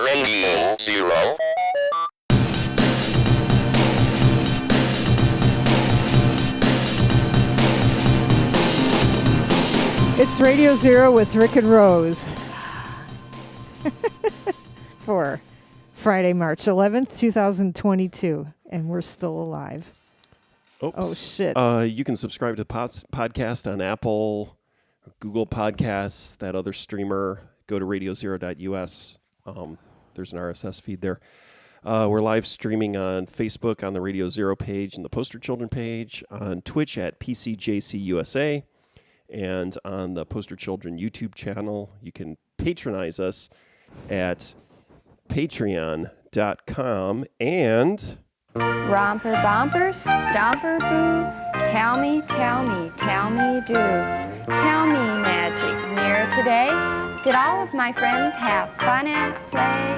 Radio Zero. It's Radio Zero with Rick and Rose for Friday, March 11th, 2022, and we're still alive. Oops. Oh, shit. You can subscribe to the podcast on Apple, Google Podcasts, that other streamer. Go to radiozero.us. There's an RSS feed there. We're live streaming on Facebook on the Radio Zero page and the Poster Children page, on Twitch at PCJCUSA, and on the Poster Children YouTube channel. You can patronize us at patreon.com and... Romper bumpers, stomper boo, tell me, do. Tell me, magic mirror today, did all of my friends have fun at play?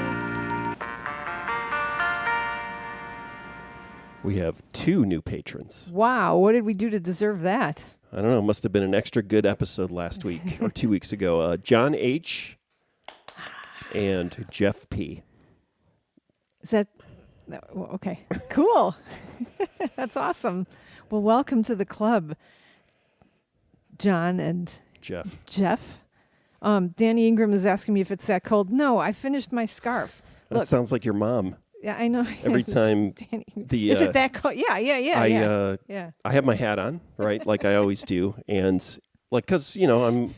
we have 2 new patrons. Wow, what did we do to deserve that? I don't know. Must have been an extra good episode last week or 2 weeks ago. John H. and Jeff P. Is that... No, well, okay, cool. That's awesome. Well, welcome to the club, John and Jeff. Danny Ingram is asking me if it's that cold. No, I finished my scarf. That sounds like your mom. Yeah, I know. Every time is it that cold? Yeah. I have my hat on, right, like I always do, and like because I'm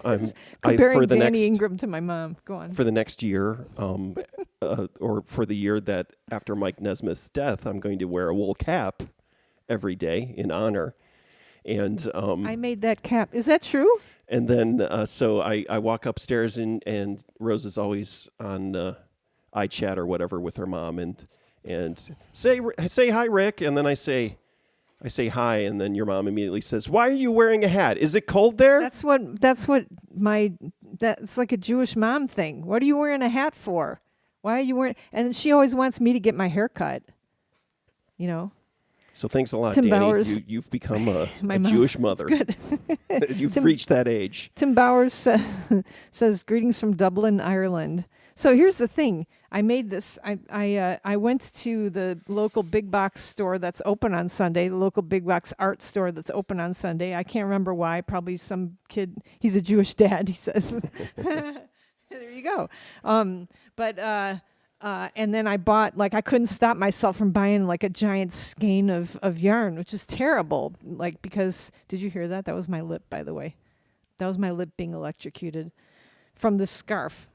comparing for the Danny next Ingram to my mom. Go on. For the next year, or for the year that after Mike Nesmith's death, I'm going to wear a wool cap every day in honor. And I made that cap. Is that true? And then so I walk upstairs and Rose is always on iChat or whatever with her mom and say hi, Rick, and then I say hi, and then your mom immediately says, "Why are you wearing a hat? Is it cold there?" That's like a Jewish mom thing. What are you wearing a hat for? Why are you wearing? And she always wants me to get my hair cut. You know. So thanks a lot, Tim Danny. Bowers. You've become a mom, Jewish mother. Good. You've reached that age. Tim Bowers says, "Greetings from Dublin, Ireland." So here's the thing. I made this. I went to the local big box store that's open on Sunday, the local big box art store that's open on Sunday. I can't remember why. Probably some kid. He's a Jewish dad, he says. There you go. And then I bought, I couldn't stop myself from buying a giant skein of yarn, which is terrible. Because, did you hear that? That was my lip, by the way. That was my lip being electrocuted from this scarf.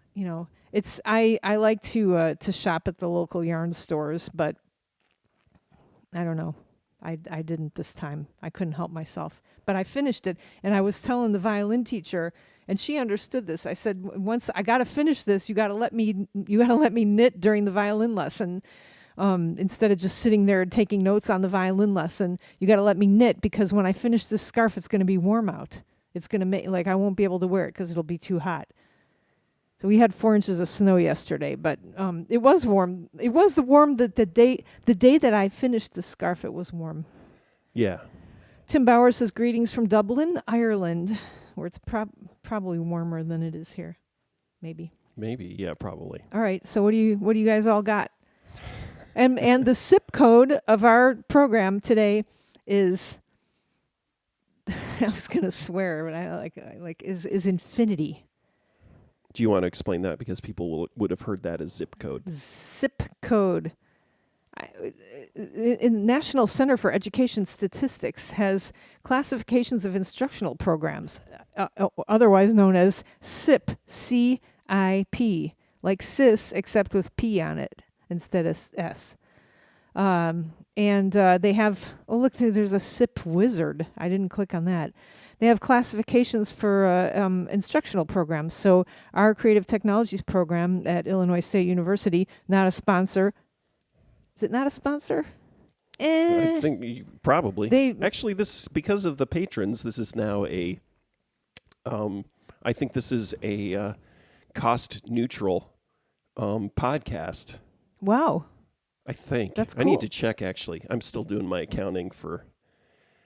I like to shop at the local yarn stores, but I don't know. I didn't this time. I couldn't help myself. But I finished it, and I was telling the violin teacher, and she understood this. I said, once I got to finish this, you got to let me knit during the violin lesson. Instead of just sitting there and taking notes on the violin lesson, you got to let me knit, because when I finish this scarf, it's going to be warm out. It's going to make, I won't be able to wear it because it'll be too hot. So we had 4 inches of snow yesterday, but it was warm. It was the day that I finished the scarf, it was warm. Yeah. Tim Bauer says, "Greetings from Dublin, Ireland," where it's probably warmer than it is here. Maybe, yeah, probably. All right, so what do you guys all got? And the zip code of our program today is I was gonna swear, but I is infinity. Do you want to explain that, because people would have heard that as zip code? Zip code. In National Center for Education Statistics has classifications of instructional programs, otherwise known as CIP, C-I-P, like cis, except with P on it instead of S. And they have, look, there's a CIP wizard. I didn't click on that. They have classifications for instructional programs. So our Creative Technologies program at Illinois State University, not a sponsor. Is it not a sponsor? I think probably. Actually, this, because of the patrons, this is now I think this is a cost-neutral podcast. Wow. I think. That's cool. I need to check, actually. I'm still doing my accounting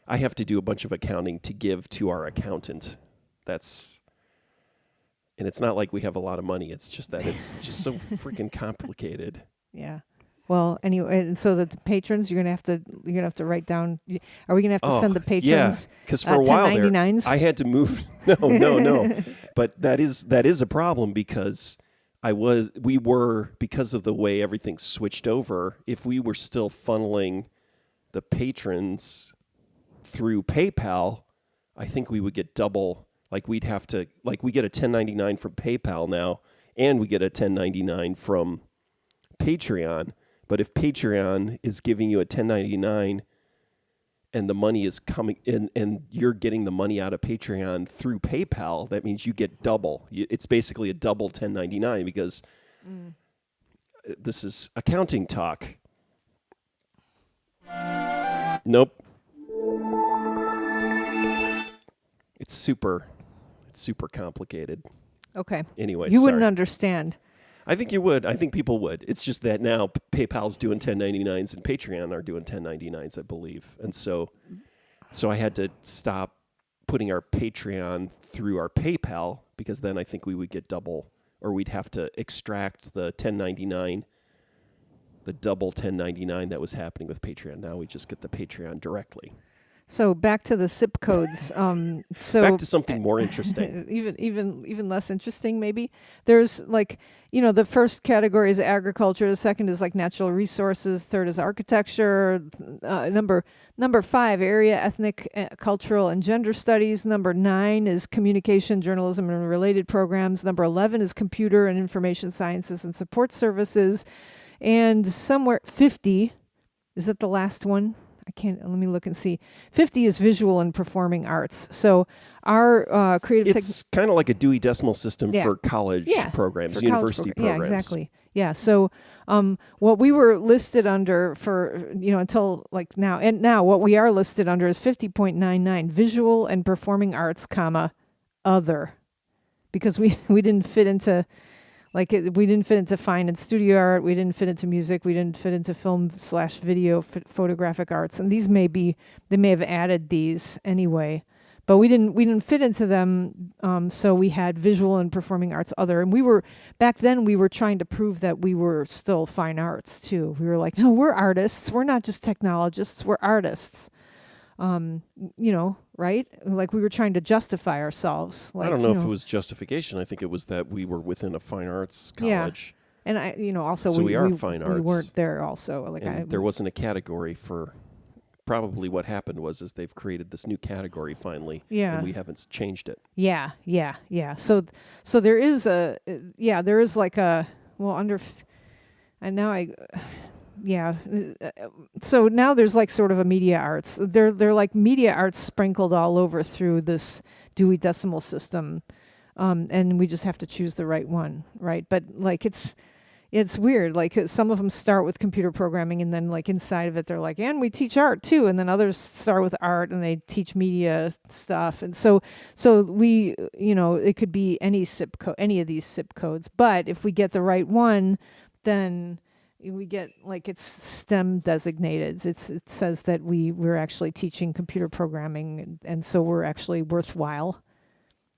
I have to do a bunch of accounting to give to our accountant. That's And it's not like we have a lot of money. It's just that it's just so freaking complicated. Yeah. Well, anyway, and so the patrons, you're gonna have to write down. Are we gonna have to send the patrons? Because for a while there, 1099s? I had to move. No. But that is a problem because we were because of the way everything switched over. If we were still funneling the patrons through PayPal, I think we would get double. Like we'd have to, like we get a 1099 from PayPal now, and we get a 1099 from Patreon. But if Patreon is giving you a 1099 and the money is coming in and you're getting the money out of Patreon through PayPal, that means you get double. It's basically a double 1099 because this is accounting talk. Nope. It's super complicated. Okay. Anyway, you wouldn't sorry. understand. I think you would. I think people would. It's just that now PayPal's doing 1099s and Patreon are doing 1099s, I believe. And so I had to stop putting our Patreon through our PayPal because then I think we would get double, or we'd have to extract the 1099, the double 1099 that was happening with Patreon. Now we just get the Patreon directly. So back to the SIP codes. Back to something more interesting. even less interesting, maybe. There's the first category is agriculture. The second is like natural resources. Third is architecture. Number 5, area, ethnic, cultural, and gender studies. Number 9 is communication, journalism, and related programs. Number 11 is computer and information sciences and support services. And somewhere 50, is that the last one? Let me look and see. 50 is visual and performing arts. So our creative... It's kind of like a Dewey Decimal System for college programs, university programs. Yeah, exactly. Yeah, so what we were listed under for, until like now, and now what we are listed under is 50.99, visual and performing arts, other. Because we didn't fit into... we didn't fit into fine and studio art. We didn't fit into music. We didn't fit into film/video, photographic arts. And they may have added these anyway, but we didn't fit into them. So we had visual and performing arts other. And back then we were trying to prove that we were still fine arts too. We were like, no, we're artists. We're not just technologists. We're artists. Right? Like we were trying to justify ourselves. I don't know if it was justification. I think it was that we were within a fine arts college. Yeah. And also so we are fine arts. We weren't there also. There wasn't a category for. Probably what happened was they've created this new category finally. Yeah. And we haven't changed it. Yeah. So there is so now there's like sort of a media arts. They're like media arts sprinkled all over through this Dewey Decimal System, and we just have to choose the right one, right? But like it's weird. Like some of them start with computer programming, and then like inside of it, they're like, and we teach art too. And then others start with art, and they teach media stuff. And so we, it could be any SIP code, any of these SIP codes. But if we get the right one, then we get it's STEM designated. It says that we're actually teaching computer programming, and so we're actually worthwhile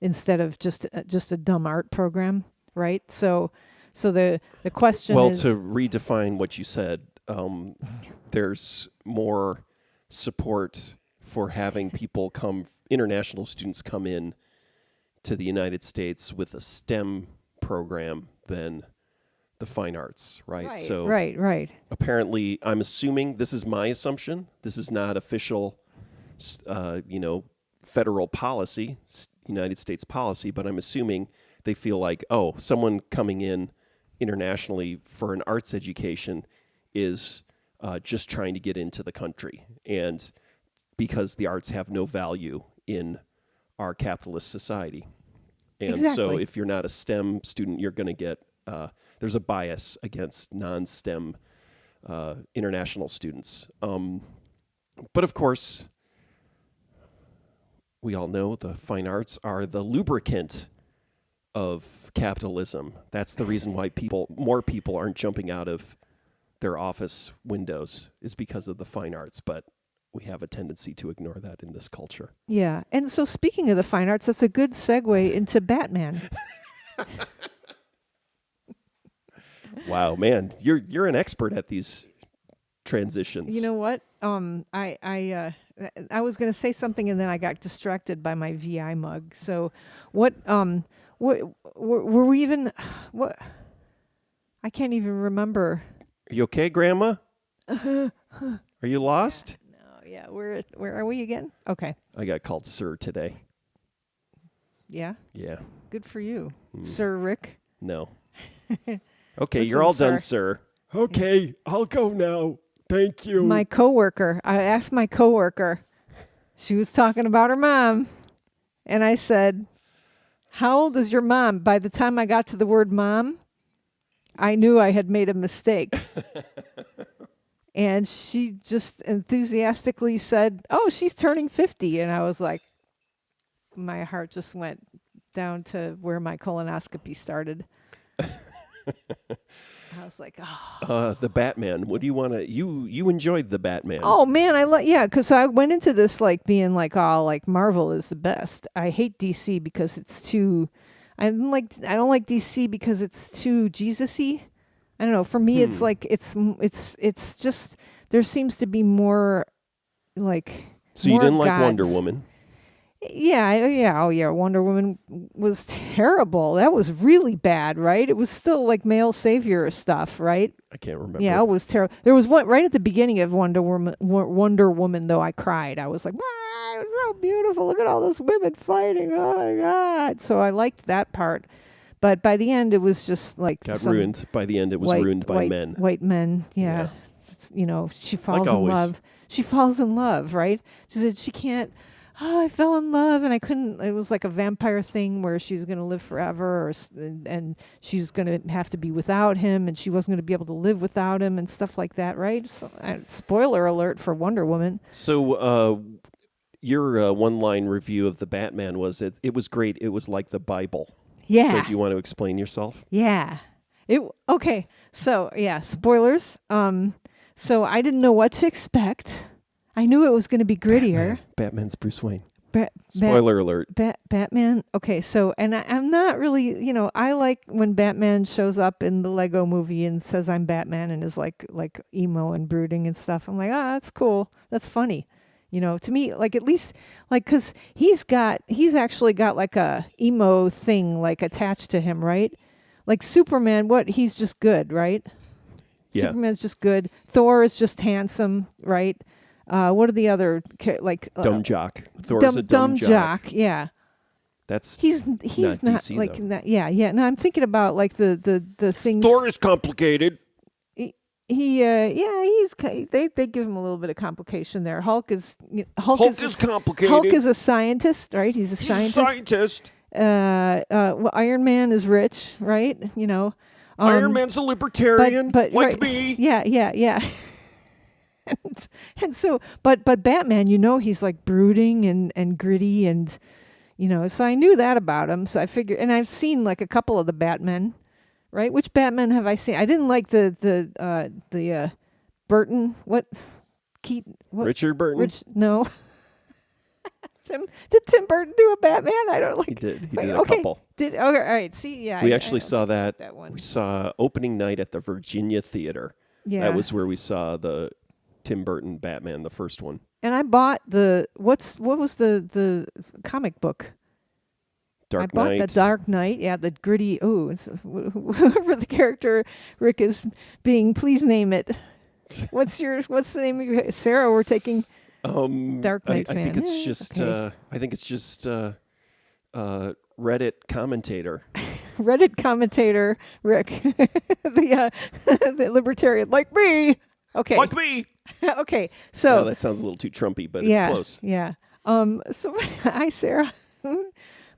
instead of just a dumb art program, right? So the question is, to redefine what you said, there's more support for having international students come in to the United States with a STEM program than the fine arts, right? Right, so right. Apparently, I'm assuming, this is my assumption, this is not official, federal policy, United States policy, but I'm assuming they feel like, someone coming in internationally for an arts education is just trying to get into the country, and because the arts have no value in our capitalist society. And so if you're not a STEM student, you're going to get... there's a bias against non-STEM international students. But of course, we all know the fine arts are the lubricant of capitalism. That's the reason why more people aren't jumping out of their office windows, is because of the fine arts. But we have a tendency to ignore that in this culture. Yeah. And so speaking of the fine arts, that's a good segue into Batman. Wow, man, you're an expert at these transitions. You know what? I was going to say something and then I got distracted by my VI mug. So, what were we even? What? I can't even remember. Are you okay, Grandma? Are you lost? No, yeah. Where are we again? Okay. I got called sir today. Yeah. Yeah. Good for you, Sir Rick. No. Okay, Listen, you're all done, sir. sir. Okay, I'll go now. Thank you. My coworker. I asked my coworker. She was talking about her mom, and I said, "How old is your mom?" By the time I got to the word "mom," I knew I had made a mistake. And she just enthusiastically said, "Oh, she's turning 50." And I was like, my heart just went down to where my colonoscopy started. I was like, oh. The Batman. What do you want to? You enjoyed the Batman. Oh man, because I went into this like being like, oh, like Marvel is the best. I hate DC because it's too. I don't like DC because it's too Jesus-y. I don't know. For me, it's like it's just there seems to be more like. So more you didn't like gods. Wonder Woman? Yeah. Wonder Woman was terrible. That was really bad, right? It was still like male savior stuff, right? I can't remember. Yeah, it was terrible. There was one right at the beginning of Wonder Woman, though I cried. I was like, wow, it was so beautiful. Look at all those women fighting. Oh my God. So I liked that part. But by the end, it was just like Got ruined. By the end, it was ruined by men. White men, yeah. She falls Like in always. love. She falls in love, right? She said she can't. Oh, I fell in love and I couldn't. It was like a vampire thing where she was going to live forever, and she was going to have to be without him, and she wasn't going to be able to live without him, and stuff like that, right? So, spoiler alert for Wonder Woman. So, your one-line review of the Batman was it was great. It was like the Bible. Yeah. So, do you want to explain yourself? Yeah. Okay. So yeah, spoilers. So I didn't know what to expect. I knew it was going to be grittier. Batman's Bruce Wayne. Spoiler alert. Batman. Okay, so, and I'm not really, I like when Batman shows up in the Lego movie and says I'm Batman and is like emo and brooding and stuff. I'm like, that's cool. That's funny. To me, like at least, like, cause he's actually got like a emo thing like attached to him, right? Like Superman, he's just good, right? Yeah. Superman's just good. Thor is just handsome, right? What are the other dumb jock? Thor's a dumb jock. Yeah, he's not DC, like though. that. Yeah. No, I'm thinking about like the things. Thor is complicated. They give him a little bit of complication there. Hulk is complicated. Hulk is a scientist, right? He's a scientist. Iron Man is rich, right? Iron Man's a libertarian, but like right, me. Yeah. And so, but Batman, he's like brooding and gritty and, so I knew that about him. So I figured, and I've seen like a couple of the Batmen, right? Which Batman have I seen? I didn't like the Burton. Richard Burton? No. Did Tim Burton do a Batman? I don't like. He did. He did a couple. All right. See, yeah. We actually saw that. One. We saw opening night at the Virginia Theater. Yeah. That was where we saw the Tim Burton Batman, the first one. And I bought what was the comic book? Dark Knight. I bought the Dark Knight. Yeah, the gritty. Oh, whoever the character Rick is being, please name it. What's the name of your Sarah? We're taking Dark Knight fan. I think it's just. Okay. I think it's just Reddit commentator. Reddit commentator Rick, the libertarian like me. Okay. Like me. Okay. So that sounds a little too Trumpy, but it's close. Yeah. So hi, Sarah.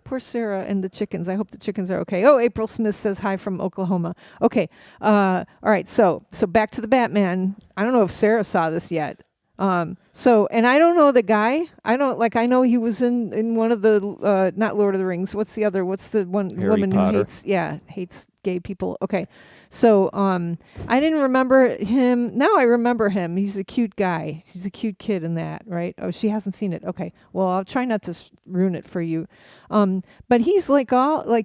Poor Sarah and the chickens. I hope the chickens are okay. Oh, April Smith says hi from Oklahoma. Okay. All right. So back to the Batman. I don't know if Sarah saw this yet. And I don't know the guy. I know he was in one of the not Lord of the Rings. What's the other? What's the one Harry woman Potter. who hates gay people? Okay. So I didn't remember him. Now I remember him. He's a cute guy. He's a cute kid in that, right? Oh, she hasn't seen it. Okay. Well, I'll try not to ruin it for you. But he's like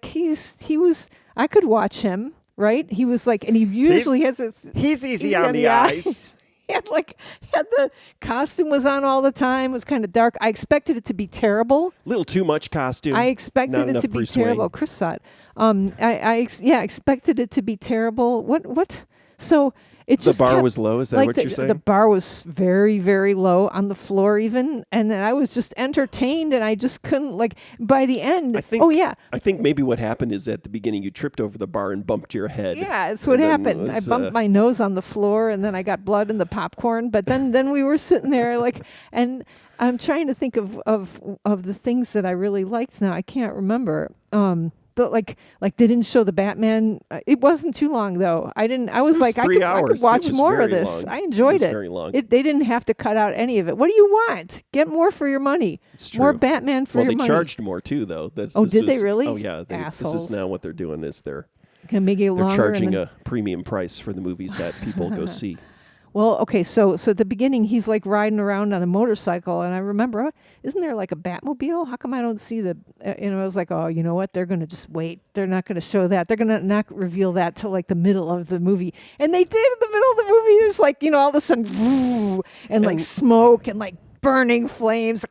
he was. I could watch him, right? He was like, and he usually has his. He's easy on the eyes. Had the costume was on all the time. It was kind of dark. I expected it to be terrible. A little too much costume. I expected it to be terrible. Chris saw it. I expected it to be terrible. What? So it just the bar kept, was low. Is that like what you're saying? The bar was very, very low on the floor even, and then I was just entertained, and I just couldn't by the end. I think maybe what happened is at the beginning you tripped over the bar and bumped your head. Yeah, that's what happened. I bumped my nose on the floor, and then I got blood in the popcorn. But then we were sitting there and I'm trying to think of the things that I really liked. Now I can't remember. But they didn't show the Batman. It wasn't too long though. I was like, I could watch more of this. Long. I enjoyed it. Very long. They didn't have to cut out any of it. What do you want? Get more for your money. It's true. More Batman for your money. Well, they charged more too, though. Did they really? Oh yeah. Assholes. This is now what they're doing. Is they're make it longer. They're charging a premium price for the movies that people go see. Well, okay, so at the beginning, he's riding around on a motorcycle, and I remember, isn't there a Batmobile? How come I don't see the, I was like, oh, you know what? They're going to just wait. They're not going to show that. They're going to not reveal that till the middle of the movie. And they did in the middle of the movie. There's all of a sudden, and smoke and burning flames.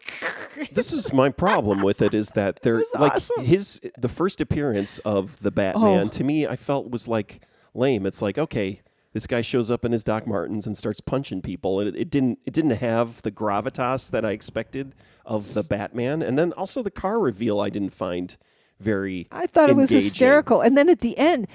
This is my problem with it is that they're awesome. The first appearance of the Batman to me, I felt was lame. It's okay. This guy shows up in his Doc Martens and starts punching people. And it didn't have the gravitas that I expected of the Batman. And then also the car reveal I didn't find very I thought it was engaging. hysterical. And then at the end,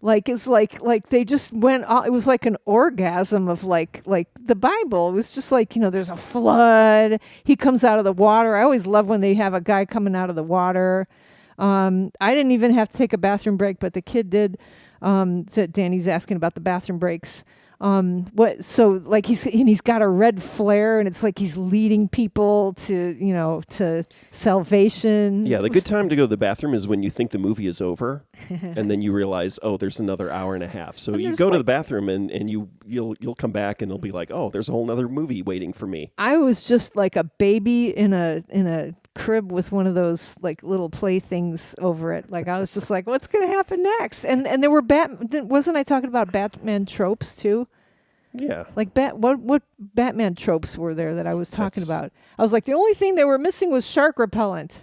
it's like they just went all, it was like an orgasm of like the Bible. It was just there's a flood. He comes out of the water. I always love when they have a guy coming out of the water. I didn't even have to take a bathroom break, but the kid did. So Danny's asking about the bathroom breaks. He's got a red flare, and it's he's leading people to salvation. Yeah, the good time to go to the bathroom is when you think the movie is over, and then you realize, oh, there's another hour and a half. So you go to the bathroom, and you'll come back, and it'll be oh, there's a whole other movie waiting for me. I was just like a baby in a crib with one of those little playthings over it. I was just what's going to happen next? And there were wasn't I talking about Batman tropes too? Yeah. What Batman tropes were there that I was talking about? I was the only thing they were missing was shark repellent.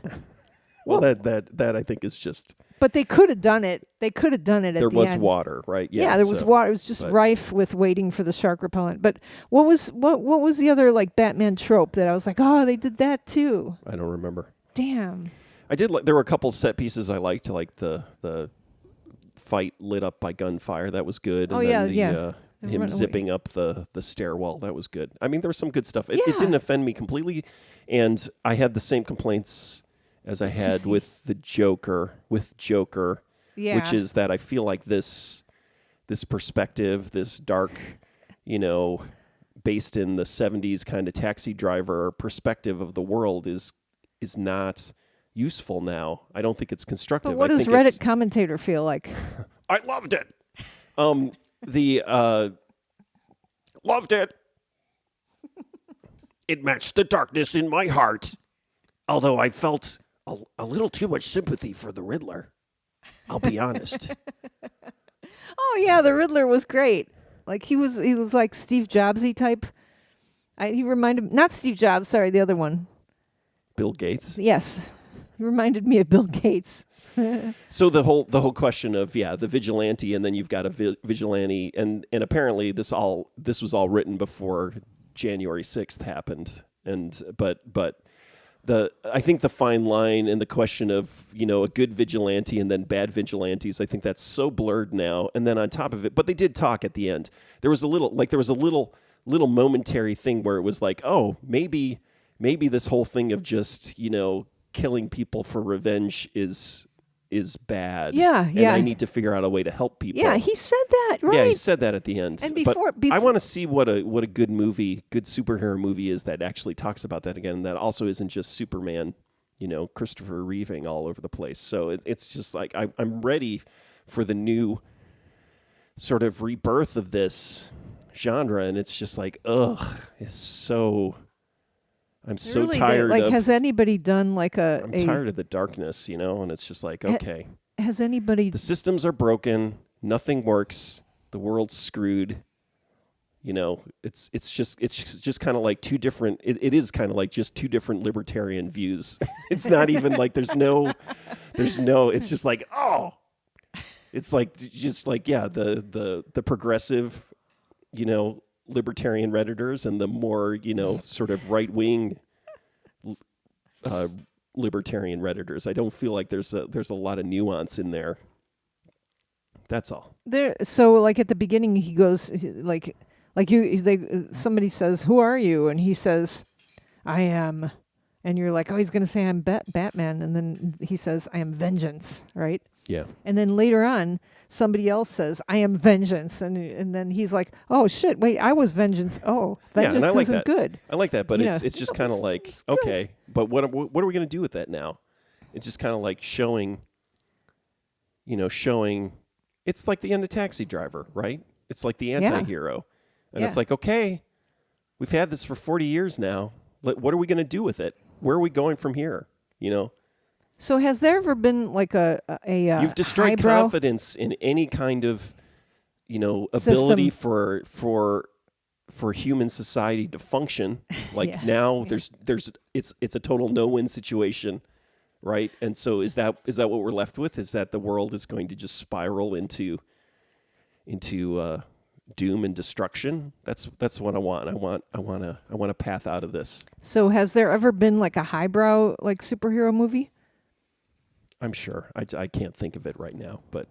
Well, that I think is just. But they could have done it. They could have done it at the end. There was water, right? Yeah, there was water. It was just rife with waiting for the shark repellent. But what was the other Batman trope that I was oh, they did that too? I don't remember. Damn. I did there were a couple set pieces I liked, the fight lit up by gunfire. That was good. And him zipping up the stairwell. That was good. I mean, there was some good stuff. It didn't offend me completely, and I had the same complaints as I had with the Joker. Which is that I feel this perspective, this dark, based in the 70s kind of taxi driver perspective of the world is not useful now. I don't think it's constructive. But what does Reddit commentator feel like? I loved it. Loved it. It matched the darkness in my heart. Although I felt a little too much sympathy for the Riddler. I'll be honest. Oh yeah, the Riddler was great. He was like Steve Jobsy type. He reminded not Steve Jobs, sorry, the other one. Bill Gates. Yes. He reminded me of Bill Gates. So the whole question of the vigilante, and then you've got a vigilante, and apparently this was all written before January 6th happened, but I think the fine line and the question of a good vigilante and then bad vigilantes, I think that's so blurred now. And then on top of it, but they did talk at the end. There was a little momentary thing where it was oh, maybe this whole thing of just killing people for revenge is bad. Yeah. And I need to figure out a way to help people. Yeah, he said that, right? Yeah, he said that at the end. And but I want to see what a good movie, good superhero movie is that actually talks about that again. That also isn't just Superman, Christopher Reeving all over the place. So it's just I'm ready for the new sort of rebirth of this genre, and it's just like, ugh, it's so. I'm so Really, tired like, of. has anybody done like I'm tired of the darkness, and it's just like, okay, Has anybody? the systems are broken, nothing works, the world's screwed. It's just kind of like two different. It is kind of like just two different libertarian views. It's not even like there's no. It's just like, oh, it's like just like, yeah, the progressive, libertarian Redditors and the more, sort of right wing libertarian Redditors. I don't feel like there's a lot of nuance in there. That's all. So like at the beginning, he goes somebody says, "Who are you?" And he says, "I am," and you're like, "Oh, he's gonna say I'm Batman," and then he says, "I am vengeance," right? Yeah. And then later on, somebody else says, "I am vengeance," and then he's like, "Oh shit, wait, I was vengeance. Oh, vengeance and I like isn't that. good." I like that, but Yeah. it's just kind of like, okay, but what are we going to do with that now? It's just kind of like showing. It's like the end of Taxi Driver, right? It's like the anti-hero. And it's like, okay, we've had this for 40 years now. What are we going to do with it? Where are we going from here? So has there ever been like a You've destroyed highbrow confidence in any kind of, ability for human society to function. Like now there's it's a total no-win situation, right? And so is that what we're left with? Is that the world is going to just spiral into doom and destruction? That's what I want. I want a path out of this. So has there ever been like a highbrow like superhero movie? I'm sure. I can't think of it right now, but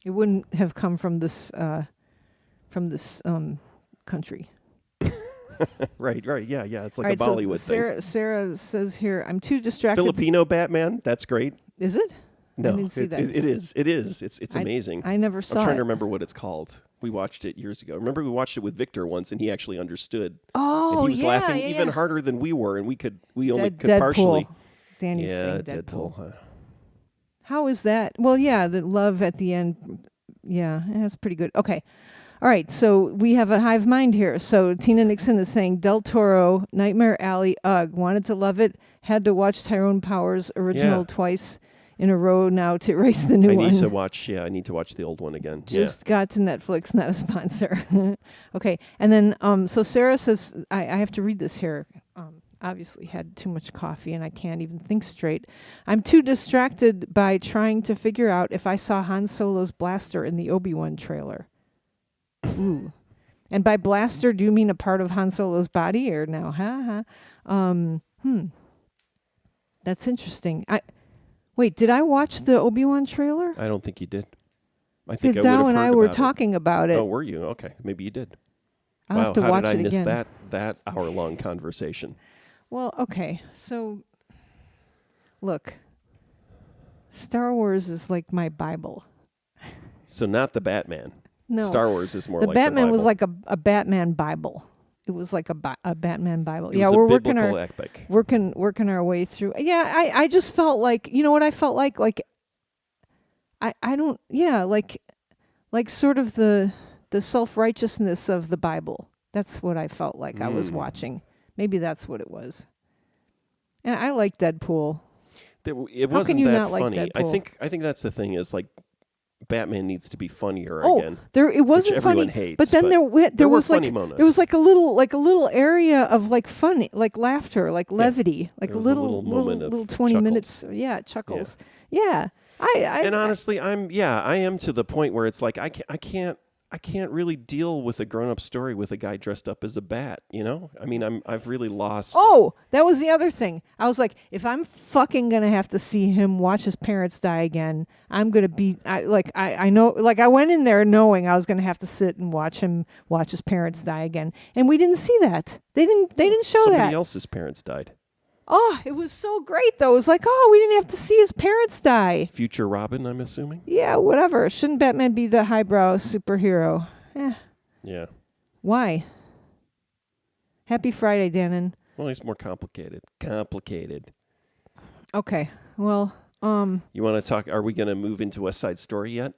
It wouldn't have come from this country. right. Yeah. It's like All right, a Bollywood so Sarah says here, I'm too distracted. Filipino Batman. That's great. Is it? No, I didn't see that. it is. It's amazing. I never saw I'm trying it. to remember what it's called. We watched it years ago. Remember, we watched it with Victor once, and he actually understood. Oh, and he was yeah, laughing yeah, even yeah. harder than we were, and we only could Deadpool. partially. Danny's Yeah, saying Deadpool. Deadpool. How is that? Well, yeah, the love at the end. Yeah, that's pretty good. Okay. All right, so we have a hive mind here. So Tina Nixon is saying Del Toro, Nightmare Alley, ugh, wanted to love it, had to watch Tyrone Power's original twice in a row now to erase the new one. I need to watch the old one again. Just got to Netflix, not a sponsor. Okay, and then so Sarah says, I have to read this here. Obviously had too much coffee and I can't even think straight. I'm too distracted by trying to figure out if I saw Han Solo's blaster in the Obi-Wan trailer. Ooh. And by blaster, do you mean a part of Han Solo's body or no? That's interesting. Wait, did I watch the Obi-Wan trailer? I don't think you did. I think I would have Dow and heard I were about talking about it. it. Oh, were you? Okay, maybe you did. I'll have to how watch did I it miss again. that hour-long conversation? Well, okay. So, look, Star Wars is like my Bible. So not the Batman. No. Star Wars is more The like Batman the was Bible. like a Batman Bible. It was like a Batman Bible. It Yeah, was we're a working biblical our epic. working our way through. Yeah, I just felt like, you know what I felt like I don't, yeah, like sort of the self-righteousness of the Bible. That's what I felt like I was watching. Maybe that's what it was. And I like Deadpool. It How wasn't can you that not like funny. Deadpool? I think that's the thing is like Batman needs to be funnier Oh, again. it wasn't which funny, everyone hates, but then there were was funny like moments. there was like a little area of like funny, like laughter, like levity, like there was a little moment of 20 chuckles. minutes, chuckles. Yeah. I honestly, I am to the point where it's like I can't really deal with a grown-up story with a guy dressed up as a bat, you know? I mean, I've really lost. Oh, that was the other thing. I was like, if I'm fucking gonna have to see him watch his parents die again, I'm gonna be I know, like I went in there knowing I was gonna have to sit and watch him watch his parents die again, and we didn't see that. They didn't show Somebody that. else's parents died. Oh, it was so great though. It was like, oh, we didn't have to see his parents die. Future Robin, I'm assuming. Yeah, whatever. Shouldn't Batman be the highbrow superhero? Yeah. Why? Happy Friday, Dannon. Well, he's more complicated. Okay. Well, You want to talk? Are we going to move into West Side Story yet?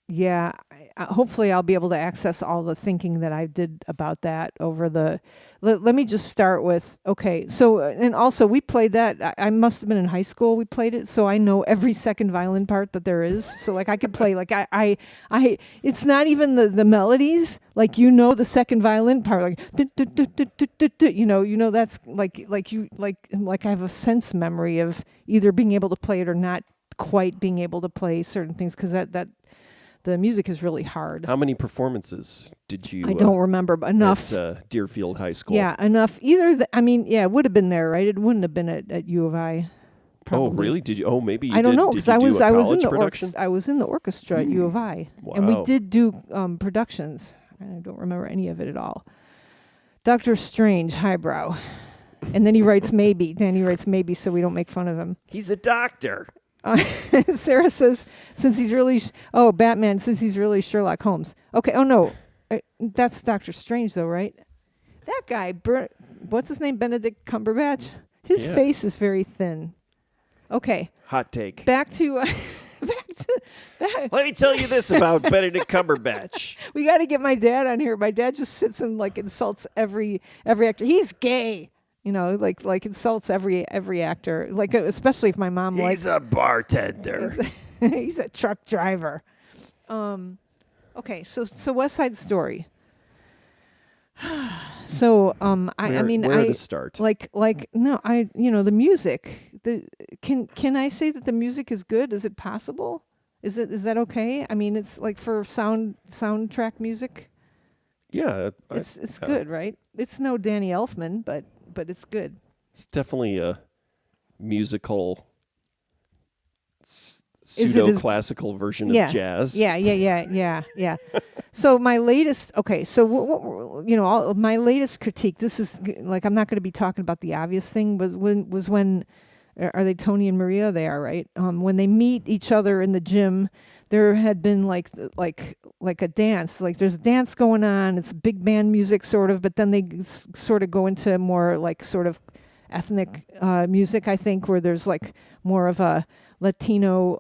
yeah, hopefully I'll be able to access all the thinking that I did about that over the. Let me just start with, okay. So, and also we played that. I must have been in high school. We played it, so I know every second violin part that there is. So like I could play like I it's not even the melodies. Like the second violin part, like that's like I have a sense memory of either being able to play it or not quite being able to play certain things because that the music is really hard. How many performances did you? I don't remember, but enough. At Deerfield High School. Yeah, enough. Either it would have been there, right? It wouldn't have been at U of I. Probably. Oh, really? Did you? Oh, maybe you I don't did. know Did because you I do was a I was in college the production? I was in the orchestra at U of I, and we did do productions. I don't remember any of it at all. Dr. Strange, highbrow, and then he writes maybe. Danny writes maybe, so we don't make fun of him. He's a doctor. Sarah says, since he's really, Batman, since he's really Sherlock Holmes. Okay, oh no, that's Doctor Strange though, right? That guy, what's his name, Benedict Cumberbatch? His face is very thin. Okay. Hot take. Back to, Let me tell you this about Benedict Cumberbatch. We got to get my dad on here. My dad just sits and like insults every actor. He's gay. Like insults every actor, like especially if my mom He's a bartender. He's a truck driver. Okay, so West Side Story. So I mean where to start? No, the music. Can I say that the music is good? Is it possible? Is that okay? I mean, it's like for soundtrack music. Yeah, it's good, right? It's no Danny Elfman, but it's good. It's definitely a musical, pseudo-classical version of jazz. Yeah. So my latest, my latest critique. This is like I'm not going to be talking about the obvious thing, but was when are they Tony and Maria? They are, right? When they meet each other in the gym. There had been like a dance, like there's a dance going on. It's big band music sort of, but then they sort of go into more like sort of ethnic music, I think, where there's like more of a Latino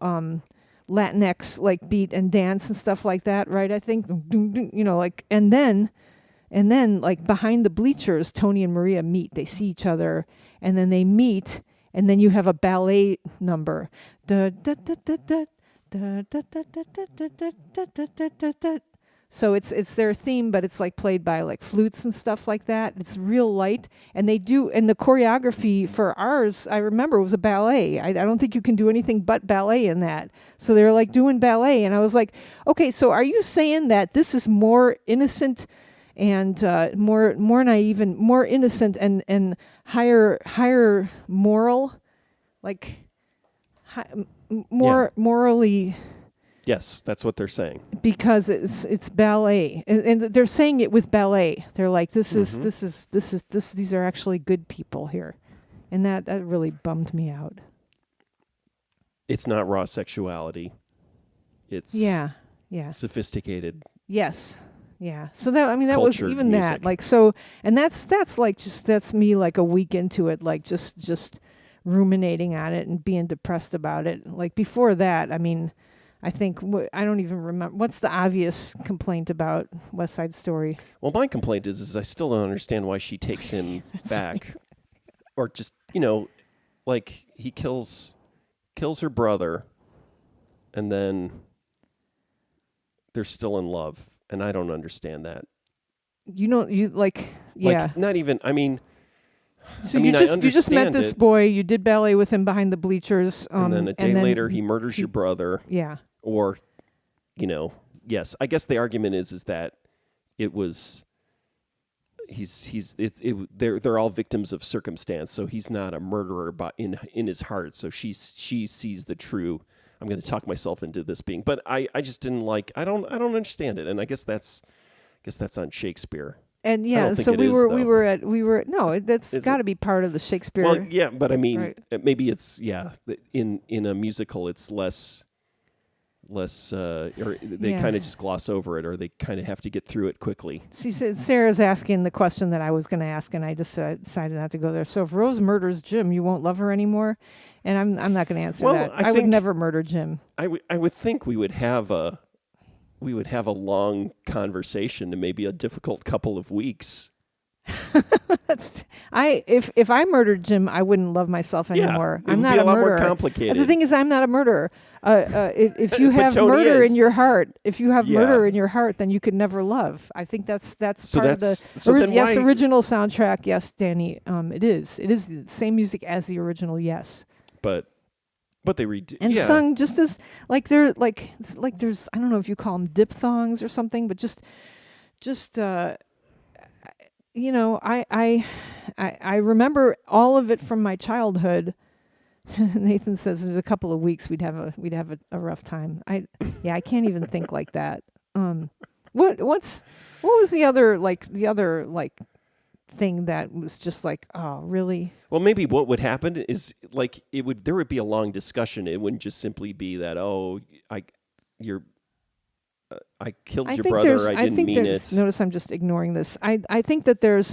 Latinx like beat and dance and stuff like that, right? I think, and then like behind the bleachers, Tony and Maria meet. They see each other, and then they meet, and then you have a ballet number. Da, da, da, da, da. So it's their theme, but it's like played by like flutes and stuff like that. It's real light, and the choreography for ours, I remember, was a ballet. I don't think you can do anything but ballet in that. So they're like doing ballet, and I was like, okay, so are you saying that this is more innocent and more naive and more innocent and higher moral, like morally? Yes, that's what they're saying. Because it's ballet, and they're saying it with ballet. They're like, this is these are actually good people here, and that really bummed me out. It's not raw sexuality. It's sophisticated. Yes. Yeah. So that that was even music. that like so, and that's me like a week into it, like just ruminating on it and being depressed about it. Like before that, I mean, I think I don't even remember what's the obvious complaint about West Side Story. Well, my complaint is I still don't understand why she takes him back, right. or just like he kills her brother, and then they're still in love, and I don't understand that. Like not even. I mean. So you just met this boy. You did ballet with him behind the bleachers, and then a day later he murders your brother. Yeah. Or, yes. I guess the argument is that it was. They're all victims of circumstance. So he's not a murderer, but in his heart. So she sees the true. I'm going to talk myself into this being, but I just didn't like. I don't understand it, and I guess that's on Shakespeare. And so that's got to be part of the Shakespeare. Well, yeah, but I mean, right. Maybe it's in a musical it's less, or they kind of just gloss over it, or they kind of have to get through it quickly. See, Sarah's asking the question that I was going to ask, and I just decided not to go there. So if Rose murders Jim, you won't love her anymore, and I'm not going to answer that. I would never murder Jim. I would think we would have a we would have a long conversation and maybe a difficult couple of weeks. If I murdered Jim, I wouldn't love myself anymore. it I'm would not be a a lot murderer. more complicated. The thing is, I'm not a murderer. If you But have Tony murder is. in your heart, Yeah. murder in your heart, then you could never love. I think that's So part of that's- the so then why- original soundtrack. Yes, Danny. It is the same music as the original. Yes. But they redo. And yeah. sung just as there's I don't know if you call them diphthongs or something, but just I remember all of it from my childhood. Nathan says there's a couple of weeks we'd have a rough time. I can't even think like that. What was the other thing that was just like, oh, really? Well, maybe what would happen is there would be a long discussion. It wouldn't just simply be that, oh, I killed your brother. I didn't mean it. Notice I'm just ignoring this. I think that there's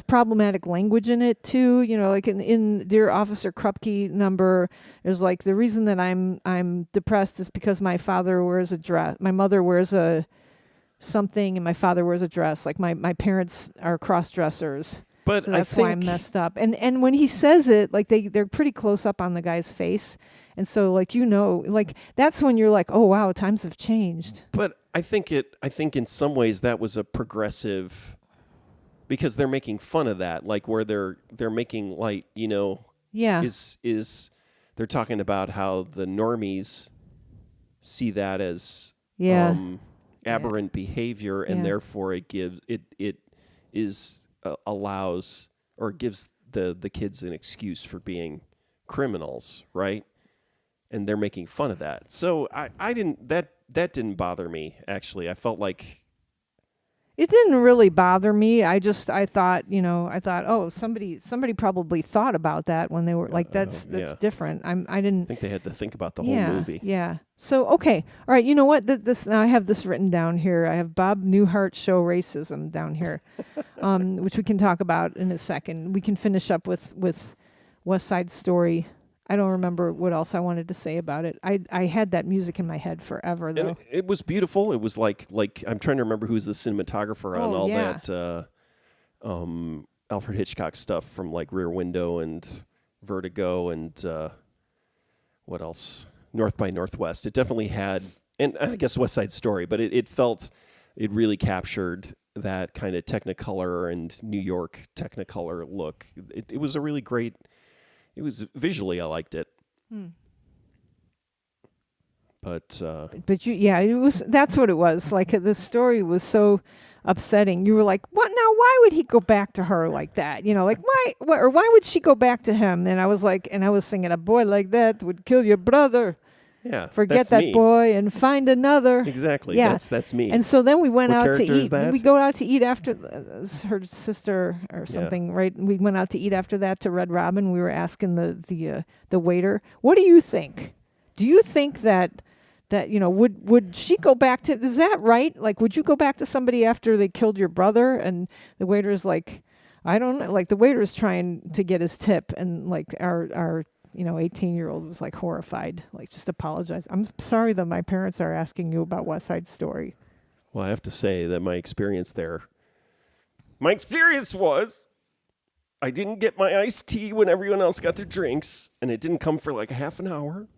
problematic language in it too. You know, like in Dear Officer Krupke number, there's like the reason that I'm depressed is because my father wears a dress, my mother wears a something, and my father wears a dress. Like my parents are cross dressers. But So that's why I'm messed up. And when he says it, like they're pretty close up on the guy's face. And so that's when you're like, oh wow, times have changed. But I think in some ways that was a progressive, because they're making fun of that, like where they're making light, Yeah. is they're talking about how the normies see that as Yeah. aberrant behavior, and Yeah. therefore it allows or gives the kids an excuse for being criminals, right? And they're making fun of that. So I didn't that didn't bother me, actually. I felt like It didn't really bother me. I thought, oh, somebody probably thought about that when they were like, that's yeah. different. I I didn't. think they had to think about the whole Yeah, movie. yeah. So okay, all right. You know what? This now I have this written down here. I have Bob Newhart show racism down here, which we can talk about in a second. We can finish up with West Side Story. I don't remember what else I wanted to say about it. I had that music in my head forever, though. And it was beautiful. It was like I'm trying to remember who's the cinematographer on all that Alfred Hitchcock stuff from like Rear Window and Vertigo and what else? North by Northwest. It definitely had, and I guess West Side Story, but it really captured that kind of Technicolor and New York Technicolor look. It was a really great. It was visually, I liked it. But it was. That's what it was. Like the story was so upsetting. You were like, "What now? Why would he go back to her like that? Like why would she go back to him?" And I was like, I was singing, "A boy like that would kill your brother. yeah, Forget that's that me. boy and find another." Exactly. Yeah. That's me. And so then we went What out to character is eat. that? We go out to eat after her sister or something, right? We went out to eat after that to Red Robin. We were asking the waiter, "What do you think? Do you think that would she go back to? Is that right? Like, would you go back to somebody after they killed your brother?" And the waiter's like, "I don't know." Like the waiter's trying to get his tip, and like our 18-year-old was like horrified, like just apologize. "I'm sorry that my parents are asking you about West Side Story." Well, I have to say that my experience was I didn't get my iced tea when everyone else got their drinks, and it didn't come for like a half an hour.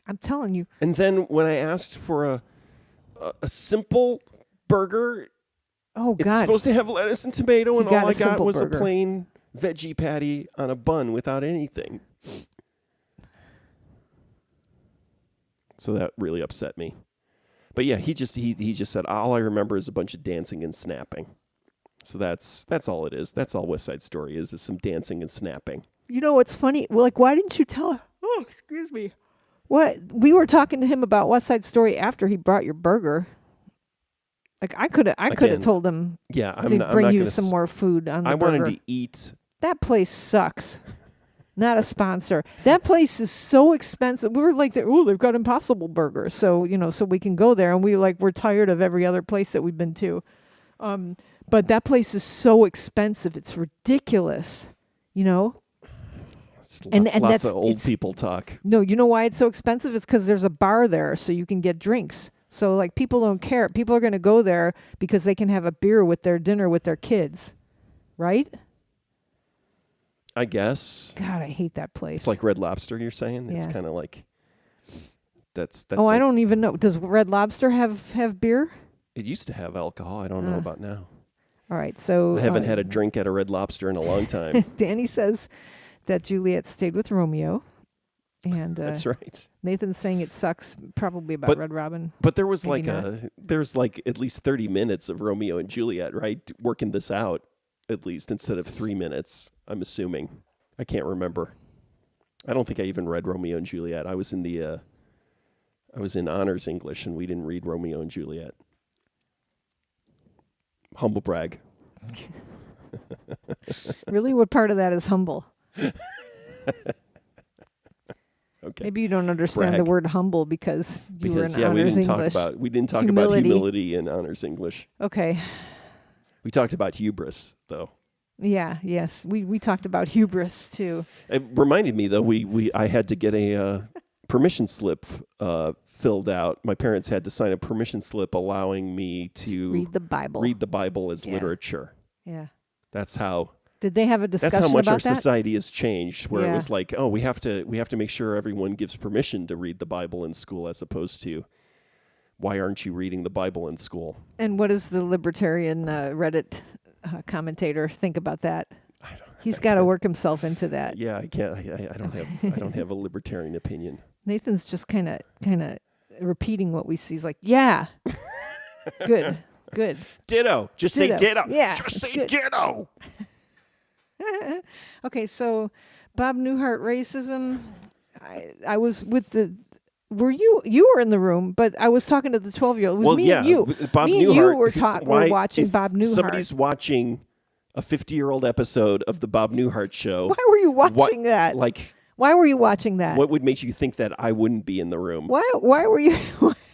I'm telling you. And then when I asked for a simple burger, Oh it's God. supposed to have lettuce and tomato, and You got all a I got simple was burger. a plain veggie patty on a bun without anything. So that really upset me. But yeah, he just said, all I remember is a bunch of dancing and snapping. So that's all it is. That's all West Side Story is some dancing and snapping. You know what's funny? Well, like, why didn't you tell her? Oh, excuse me. What? We were talking to him about West Side Story after he brought your burger. Like, I could have told him Yeah, to bring you some more food on the I burger. wanted to eat. That place sucks. Not a sponsor. That place is so expensive. We were like, they've got Impossible Burger. So, so we can go there. And we're tired of every other place that we've been to. But that place is so expensive. It's ridiculous, And Lots that's of old people talk. No, you know why it's so expensive? It's because there's a bar there, so you can get drinks. So like people don't care. People are going to go there because they can have a beer with their dinner with their kids, right? I guess. God, I hate that place. It's like Red Lobster, you're saying? It's Yeah. kind of like that's Oh, like, I don't even know. Does Red Lobster have beer? it used to have alcohol. I don't know about now. All right, so I haven't had a drink at a Red Lobster in a long time. Danny says that Juliet stayed with Romeo, and That's right. Nathan's saying it sucks. Probably about But- Red Robin. But there was Maybe there's like at least 30 minutes of Romeo and Juliet, right? Working this out at least instead of 3 minutes, I'm assuming. I can't remember. I don't think I even read Romeo and Juliet. I was in honors English and we didn't read Romeo and Juliet. Humble brag. Really, what part of that is humble? Okay. Maybe you don't understand the Brag. word humble because you were in we honors didn't English. we didn't talk about Humility. humility in honors English. Okay. We talked about hubris though. Yeah. Yes. We talked about hubris too. It reminded me though I had to get a permission slip filled out. My parents had to sign a permission slip allowing me to Read the Bible. read the Bible as Yeah. literature. Yeah. That's how Did they have a discussion that's how much about our that? society has changed. Where it Yeah. was like, oh, we have to make sure everyone gives permission to read the Bible in school, as opposed to why aren't you reading the Bible in school? And what does the libertarian Reddit commentator think about that? He's got to work himself into that. Yeah, I can't. I don't have a libertarian opinion. Nathan's just kind of repeating what we see. He's like, yeah, good. Ditto. Just Ditto. say ditto. Yeah, Just it's say good. ditto. Okay, so Bob Newhart racism. I was with the. Were you were in the room? But I was talking to the 12-year-old. It was me and you. Bob me Newhart, and you were why- watching if Bob Newhart. Somebody's watching a 50-year-old episode of the Bob Newhart show. Why were you watching that? Like, Why were you watching that? what would make you think that I wouldn't be in the room? Why were you?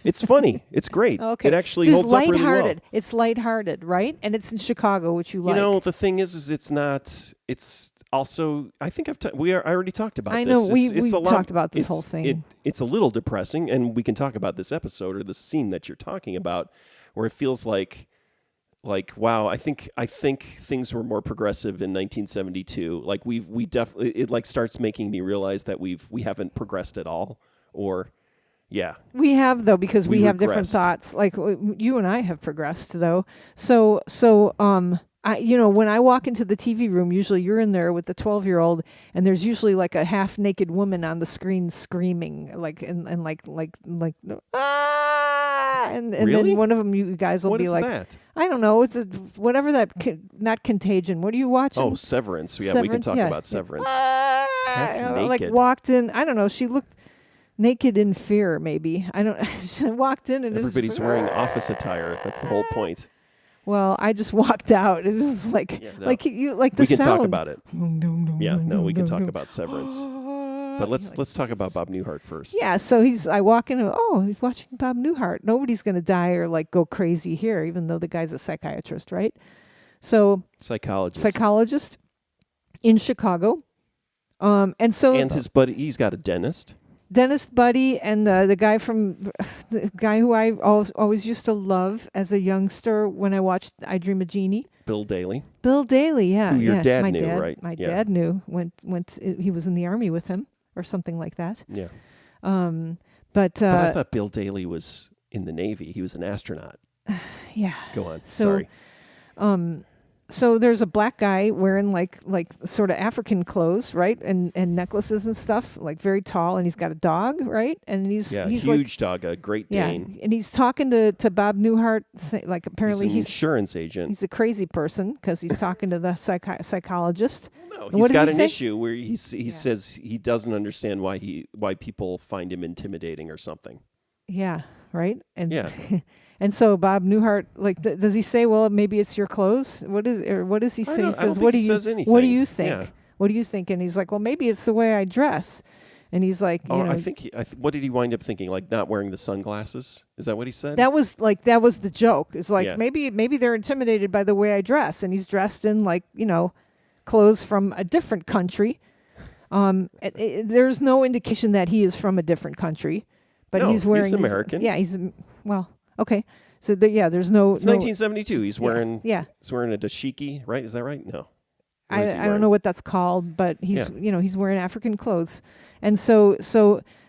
It's funny. It's great. Okay. It actually So holds up really well. lighthearted. It's lighthearted, right? And it's in Chicago, which you like. You know, the thing is it's not. It's also. I think I already talked about. I this. know, It's we a lot- talked about this it's- whole thing. It's a little depressing, and we can talk about this episode or the scene that you're talking about, where it feels like wow. I think things were more progressive in 1972. Like we definitely it like starts making me realize that we haven't progressed at all, or. Yeah. We have, though, because we have different regressed. thoughts. Like you and I have progressed, though. So when I walk into the TV room, usually you're in there with the 12-year-old, and there's usually like a half-naked woman on the screen screaming, like and like ah, and Really? then one of them, you guys will What be is like, that? I don't know, it's whatever that, not Contagion. What are you watching? Oh, Severance. Yeah, we can Severance, talk yeah. about Severance. Ah, like naked. walked in. I don't know. She looked naked in fear. Maybe I don't. She walked in and it was Everybody's just like, wearing office attire. That's the whole point. Well, I just walked out. It was like Yeah, no. like you like the We can sound. talk about it. Yeah, no, we can talk about Severance. But let's talk about Bob Newhart first. Yeah, so I walk in. Oh, he's watching Bob Newhart. Nobody's gonna die or like go crazy here, even though the guy's a psychiatrist, right? So psychologist in Chicago, and so And his buddy, he's got a dentist. dentist buddy and the guy who I always used to love as a youngster when I watched I Dream of Jeannie. Bill Daly. Bill Daly, yeah. Who your yeah. dad my knew, dad, right? My Yeah. dad knew. He was in the army with him or something like that. Yeah. But I thought Bill Daly was in the Navy. He was an astronaut. yeah. Go on. So, Sorry. So there's a black guy wearing like sort of African clothes, right, and necklaces and stuff, like very tall, and he's got a dog, right, and he's Huge like, dog, a Great Dane. yeah, and he's talking to Bob Newhart, like apparently He's an insurance agent. he's a crazy person because he's talking to the psychologist. No, And he's what does got he an say? issue where he says he doesn't understand why people find him intimidating or something. Yeah, right, and Yeah. and so Bob Newhart, like, does he say, well, maybe it's your clothes? What does he say? He I says, don't think what he do you says anything. What do you think? Yeah. What do you think? And he's like, well, maybe it's the way I dress. And he's like, you know, I think what did he wind up thinking? Like not wearing the sunglasses? Is that what he said? that was the joke. It's like Yeah. maybe they're intimidated by the way I dress, and he's dressed in like, you know, clothes from a different country. There's no indication that he is from a different country, but No, he's wearing he's American. Yeah, he's well, okay. So there's no. It's 1972. He's wearing Yeah. he's wearing a dashiki, right? Is that right? No. What I is he don't wearing? know what that's called, but he's Yeah. he's wearing African clothes, and so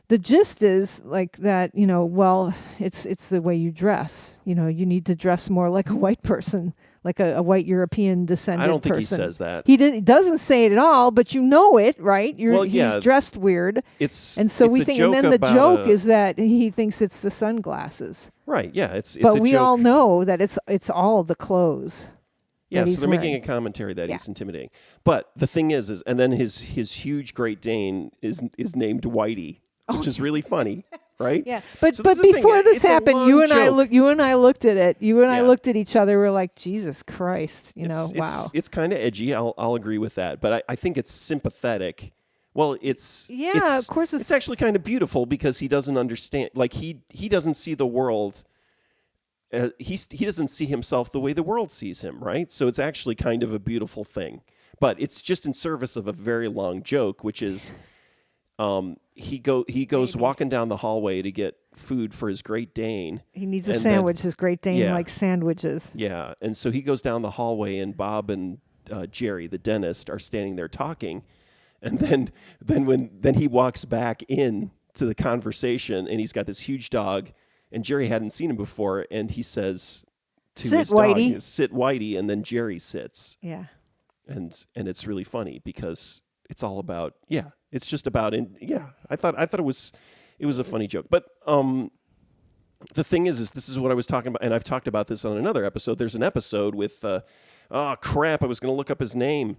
the gist is like that. Well, it's the way you dress. You need to dress more like a white person, like a white European descendant. I don't think person. he says that. He doesn't say it at all, but you know it, right? He's dressed weird, and so we think. And then the joke is that he thinks it's the sunglasses, right? Yeah, it's but a we joke. all know that it's all the clothes. Yeah, that so they're wearing. making a commentary that he's intimidating. But the thing is and then his huge Great Dane is named Whitey, which is really funny, right? Yeah, but So this is the thing, before this it's a happened, long you and I joke. looked at it. You and I Yeah. looked at each other. We're like, Jesus Christ, wow. It's kind of edgy. I'll agree with that. But I think it's sympathetic. Well, of course it's actually kind of beautiful because he doesn't understand. Like he doesn't see the world. He doesn't see himself the way the world sees him, right? So it's actually kind of a beautiful thing. But it's just in service of a very long joke, which is he goes walking down the hallway to get food for his Great Dane. He needs a and sandwich. His Great Dane yeah. likes sandwiches. Yeah, and so he goes down the hallway, and Bob and Jerry, the dentist, are standing there talking, and then he walks back in to the conversation, and he's got this huge dog, and Jerry hadn't seen him before, and he says to Sit, his dog, Whitey. "Sit, Whitey," and then Jerry sits, Yeah. and it's really funny because it's all about it's just about I thought it was a funny joke, but the thing is this is what I was talking about, and I've talked about this on another episode. There's an episode with I was going to look up his name.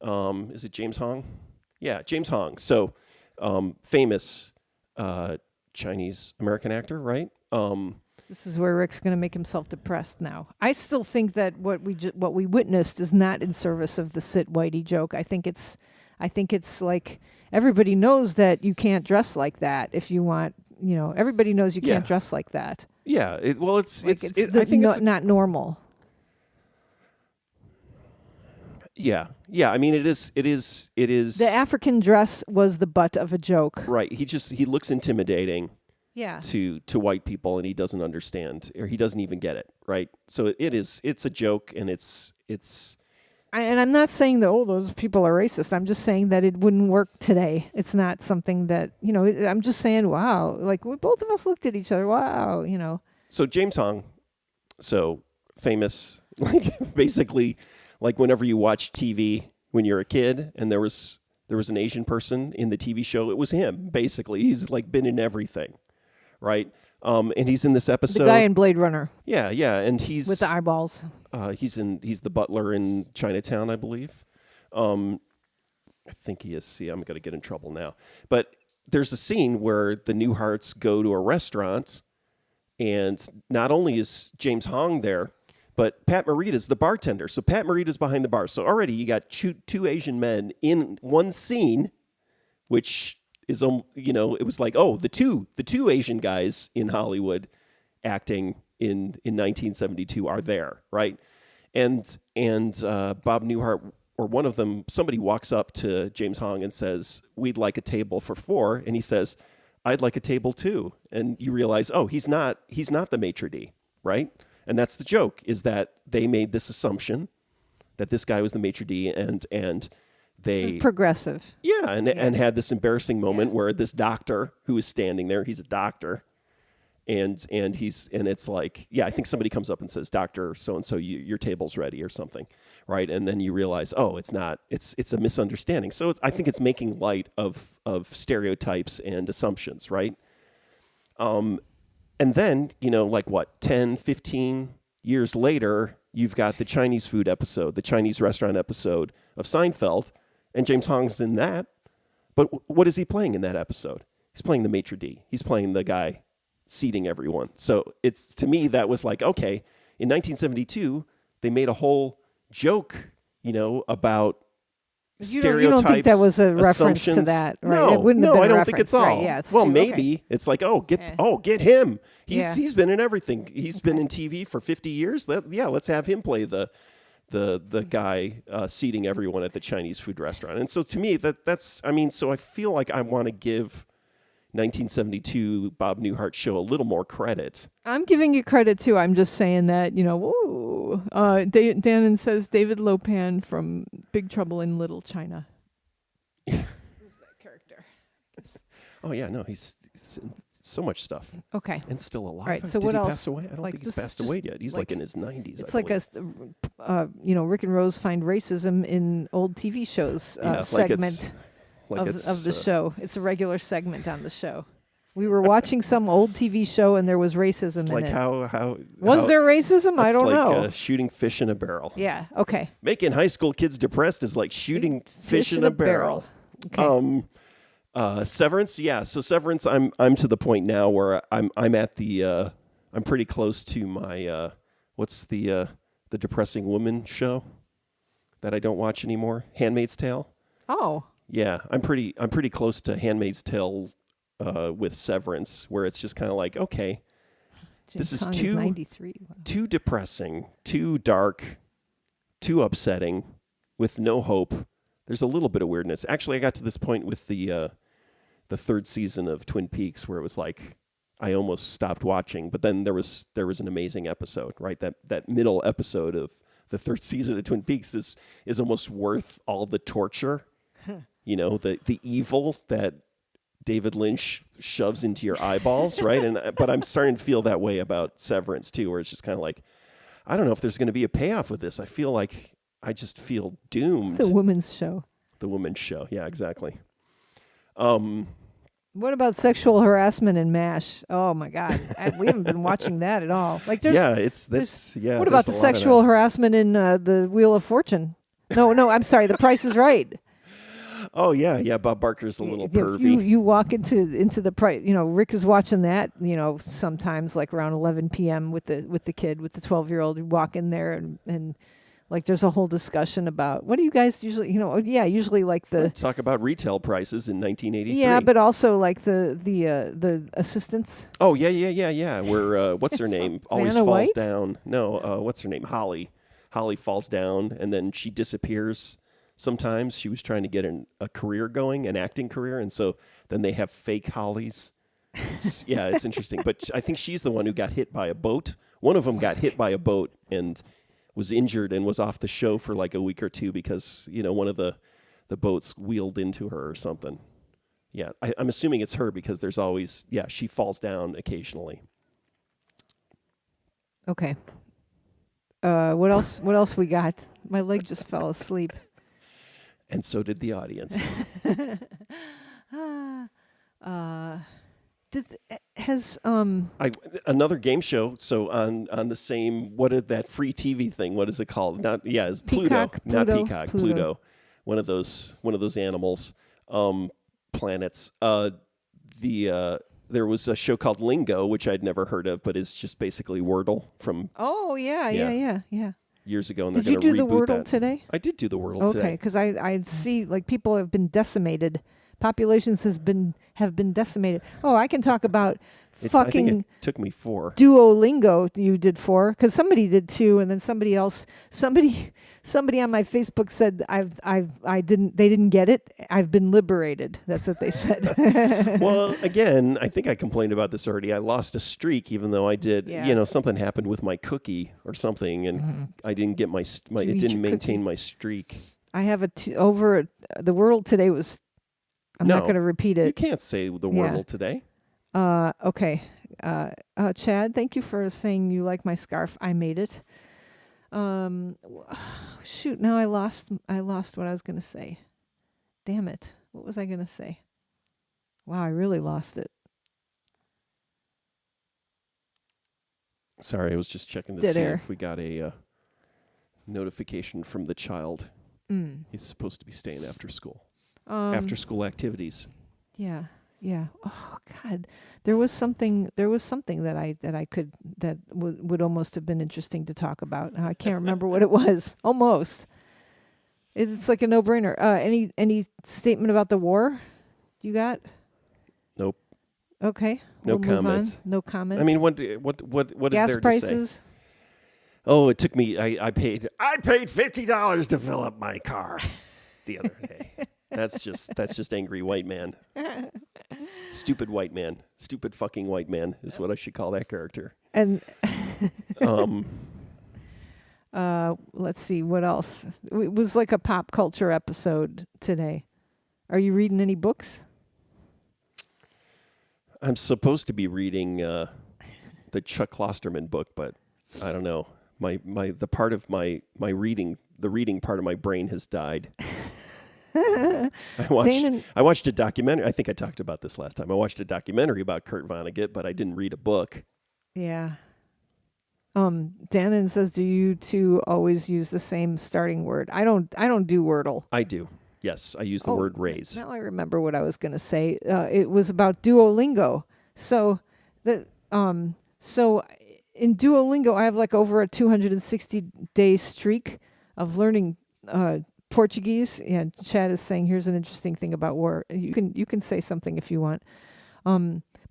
Is it James Hong? Yeah, James Hong. So famous Chinese American actor, right? This is where Rick's going to make himself depressed now. I still think that what we witnessed is not in service of the sit Whitey joke. I think it's like everybody knows that you can't dress like that if you want. Everybody knows you can't dress like that. Yeah. I think it's not normal. Yeah. I mean, it is. The African dress was the butt of a joke. Right. He looks intimidating. Yeah. To white people, and he doesn't understand, or he doesn't even get it. Right. So it's a joke, and it's. And I'm not saying that those people are racist. I'm just saying that it wouldn't work today. It's not something that I'm just saying, wow. Like both of us looked at each other. Wow. So James Hong, so famous, like basically. Like whenever you watch TV when you're a kid and there was an Asian person in the TV show, it was him, basically. He's like been in everything, right? And he's in this episode. The guy in Blade Runner. Yeah, and he's... with the eyeballs. He's the butler in Chinatown, I believe. I think he is. See, I'm going to get in trouble now. But there's a scene where the Newharts go to a restaurant, and not only is James Hong there, but Pat Morita's the bartender. So Pat Morita's behind the bar. So already you got two Asian men in one scene, which is, it was like, the two Asian guys in Hollywood acting in 1972 are there, right? And Bob Newhart, or one of them, somebody walks up to James Hong and says, "We'd like a table for 4." And he says, "I'd like a table too." And you realize, he's not the maitre d', right? And that's the joke, is that they made this assumption that this guy was the maitre d', and they progressive. Yeah, and had this embarrassing moment where this doctor who is standing there, he's a doctor, and it's like, I think somebody comes up and says, "Doctor so and so, your table's ready," or something, right? And then you realize, it's not. It's a misunderstanding. So I think it's making light of stereotypes and assumptions, right? And then, 10, 15 years later, you've got the Chinese food episode, the Chinese restaurant episode of Seinfeld, and James Hong's in that. But what is he playing in that episode? He's playing the maitre d'. He's playing the guy seating everyone. So to me, that was like, okay, in 1972, they made a whole joke, about stereotypes. You don't think that was a reference to that, right? No, it wouldn't have been I a don't reference, think it's all. right? Yeah, well, true. maybe Okay. it's like, get him. Yeah. He's been in everything. He's been in TV for 50 years. Let's have him play the guy seating everyone at the Chinese food restaurant. And so to me, that's. I mean, so I feel like I want to give 1972 Bob Newhart show a little more credit. I'm giving you credit too. I'm just saying that, woo. Dannon says David Lopan from Big Trouble in Little China. Who's that character? Oh yeah, no, he's in so much stuff. Okay. And still alive. All right, so Did what he else? pass away? I don't Like, think he's this is passed just away yet. He's like in his 90s. It's I like believe. Rick and Rose find racism in old TV shows Yeah, segment of the show. It's a regular segment on the show. We were watching some old TV show and there was racism in like it. how Was there racism? I don't know. Like shooting fish in a barrel. Yeah. Okay. Making high school kids depressed is like shooting fish in a barrel. Okay. Severance, yeah. So Severance, I'm to the point now where I'm at the I'm pretty close to my what's the depressing woman show that I don't watch anymore? Handmaid's Tale. Oh. Yeah, I'm pretty close to Handmaid's Tale with Severance, where it's just kind of like, okay, this is too 93. Wow. too depressing, too dark, too upsetting, with no hope. There's a little bit of weirdness. Actually, I got to this point with the third season of Twin Peaks where it was like I almost stopped watching, but then there was an amazing episode, right? That middle episode of the third season of Twin Peaks is almost worth all the torture. The evil that David Lynch shoves into your eyeballs, right? But I'm starting to feel that way about Severance too, where it's just kind of like, I don't know if there's going to be a payoff with this. I feel like I just feel doomed. The women's show. The women's show. Yeah, exactly. What about sexual harassment in MASH? Oh my God, we haven't been watching that at all. Like, What about the sexual harassment in the Wheel of Fortune? No, I'm sorry. The Price is Right. Oh yeah. Bob Barker's a little pervy. You walk into the price. Rick is watching that. Sometimes like around 11 p.m. with the kid, with the 12-year-old. You walk in there and like there's a whole discussion about what do you guys usually, usually like the talk about retail prices in 1983. Yeah, but also like the assistants. Oh yeah. Where what's her name? Always Vanna falls White? down. No, what's her name? Holly. Holly falls down and then she disappears. Sometimes she was trying to get a career going, an acting career, and so then they have fake Hollies. It's interesting. But I think she's the one who got hit by a boat. One of them got hit by a boat and was injured and was off the show for like a week or two because, one of the boats wheeled into her or something. Yeah, I'm assuming it's her because there's always, she falls down occasionally. Okay. What else we got? My leg just fell asleep. And so did the audience. Another game show. So on the same, what is that free TV thing? What is it called? It's Pluto, not Peacock. Pluto. One of those animals, planets. There was a show called Lingo, which I'd never heard of, but it's just basically Wordle from. Oh yeah. Years ago, and did they're you going to do reboot the Wordle that. today? I did do the Wordle today. Okay, because I see like people have been decimated. Populations have been decimated. Oh, I can talk about I think fucking it took me 4. Duolingo. You did 4 because somebody did 2, and then somebody on my Facebook said they didn't get it. I've been liberated. That's what they said. Well, again, I think I complained about this already. I lost a streak, even though I did. Yeah. Something happened with my cookie or something, and I didn't get my. It didn't maintain my streak. I have over the world today was. I'm not going to repeat it. You can't say the Wordle today. Okay. Chad, thank you for saying you like my scarf. I made it. Shoot, now I lost what I was going to say. Damn it. What was I going to say? Wow, I really lost it. Sorry, I was just checking to see if we got a notification from the child. He's supposed to be staying after school. After school activities. Yeah. Oh God, there was something that would almost have been interesting to talk about. I can't remember what it was. Almost. It's like a no-brainer. Any statement about the war? You got? Nope. Okay. No we'll comments. Move on. No comments. I mean, what gas is there prices? to say? Oh, it took me. I paid $50 to fill up my car the other day. That's just angry white man. Stupid white man. Stupid fucking white man is what I should call that character. And Um, let's see what else. It was like a pop culture episode today. Are you reading any books? I'm supposed to be reading the Chuck Klosterman book, but I don't know. The part of my reading, the reading part of my brain has died. I watched a documentary. I think I talked about this last time. I watched a documentary about Kurt Vonnegut, but I didn't read a book. Yeah. Danon says, "Do you two always use the same starting word?" I don't do Wordle. I do. Yes, I use the word raise. Now I remember what I was going to say. It was about Duolingo. So so in Duolingo, I have like over a 260-day streak of learning Portuguese. Yeah, Chad is saying here's an interesting thing about war. You can say something if you want.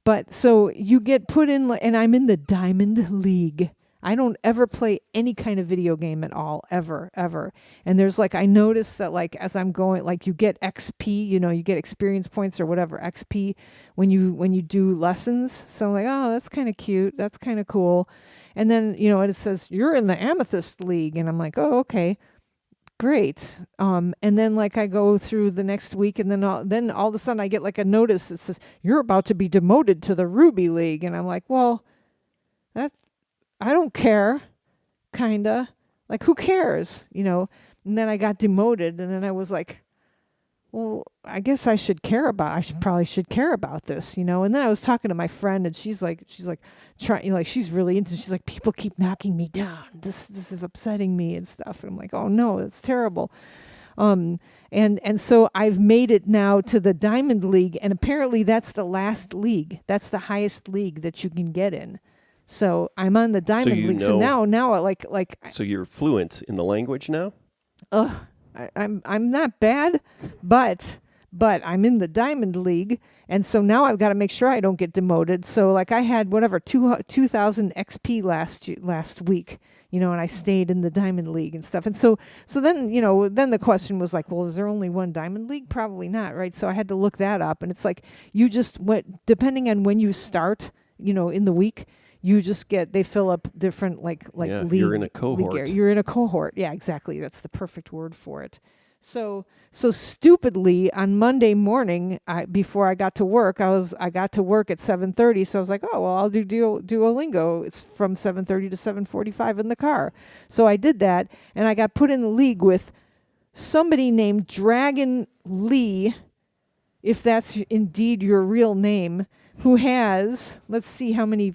But so you get put in, and I'm in the Diamond League. I don't ever play any kind of video game at all, ever. And there's like, I notice that like as I'm going, like you get XP, you get experience points or whatever, XP when you do lessons. So I'm like, oh, that's kind of cute. That's kind of cool. And then, it says you're in the Amethyst League. And I'm like, oh, okay, great. And then like I go through the next week and then all of a sudden I get like a notice that says you're about to be demoted to the Ruby League. And I'm like, well, I don't care, kinda. Like, who cares, And then I got demoted, and then I was like, well, I guess I probably should care about this, And then I was talking to my friend, and she's like, trying, she's really into. She's like, people keep knocking me down. This is upsetting me and stuff. And I'm like, oh no, that's terrible. And so I've made it now to the Diamond League, and apparently that's the last league. That's the highest league that you can get in. So I'm on the Diamond League. So now I like. So you're fluent in the language now? I'm not bad, but I'm in the Diamond League, and so now I've got to make sure I don't get demoted. So like I had 2,000 XP last week, and I stayed in the Diamond League and stuff. And so then then the question was like, well, is there only one Diamond League? Probably not, right? So I had to look that up, and it's like you just depending on when you start, in the week. You just they fill up different league. You're in a cohort. You're in a cohort. Yeah, exactly. That's the perfect word for it. So stupidly on Monday morning, before I got to work, I got to work at 7:30. So I was like, oh well, I'll do Duolingo. It's from 7:30 to 7:45 in the car. So I did that, and I got put in the league with somebody named Dragon Lee, if that's indeed your real name, who has, let's see how many.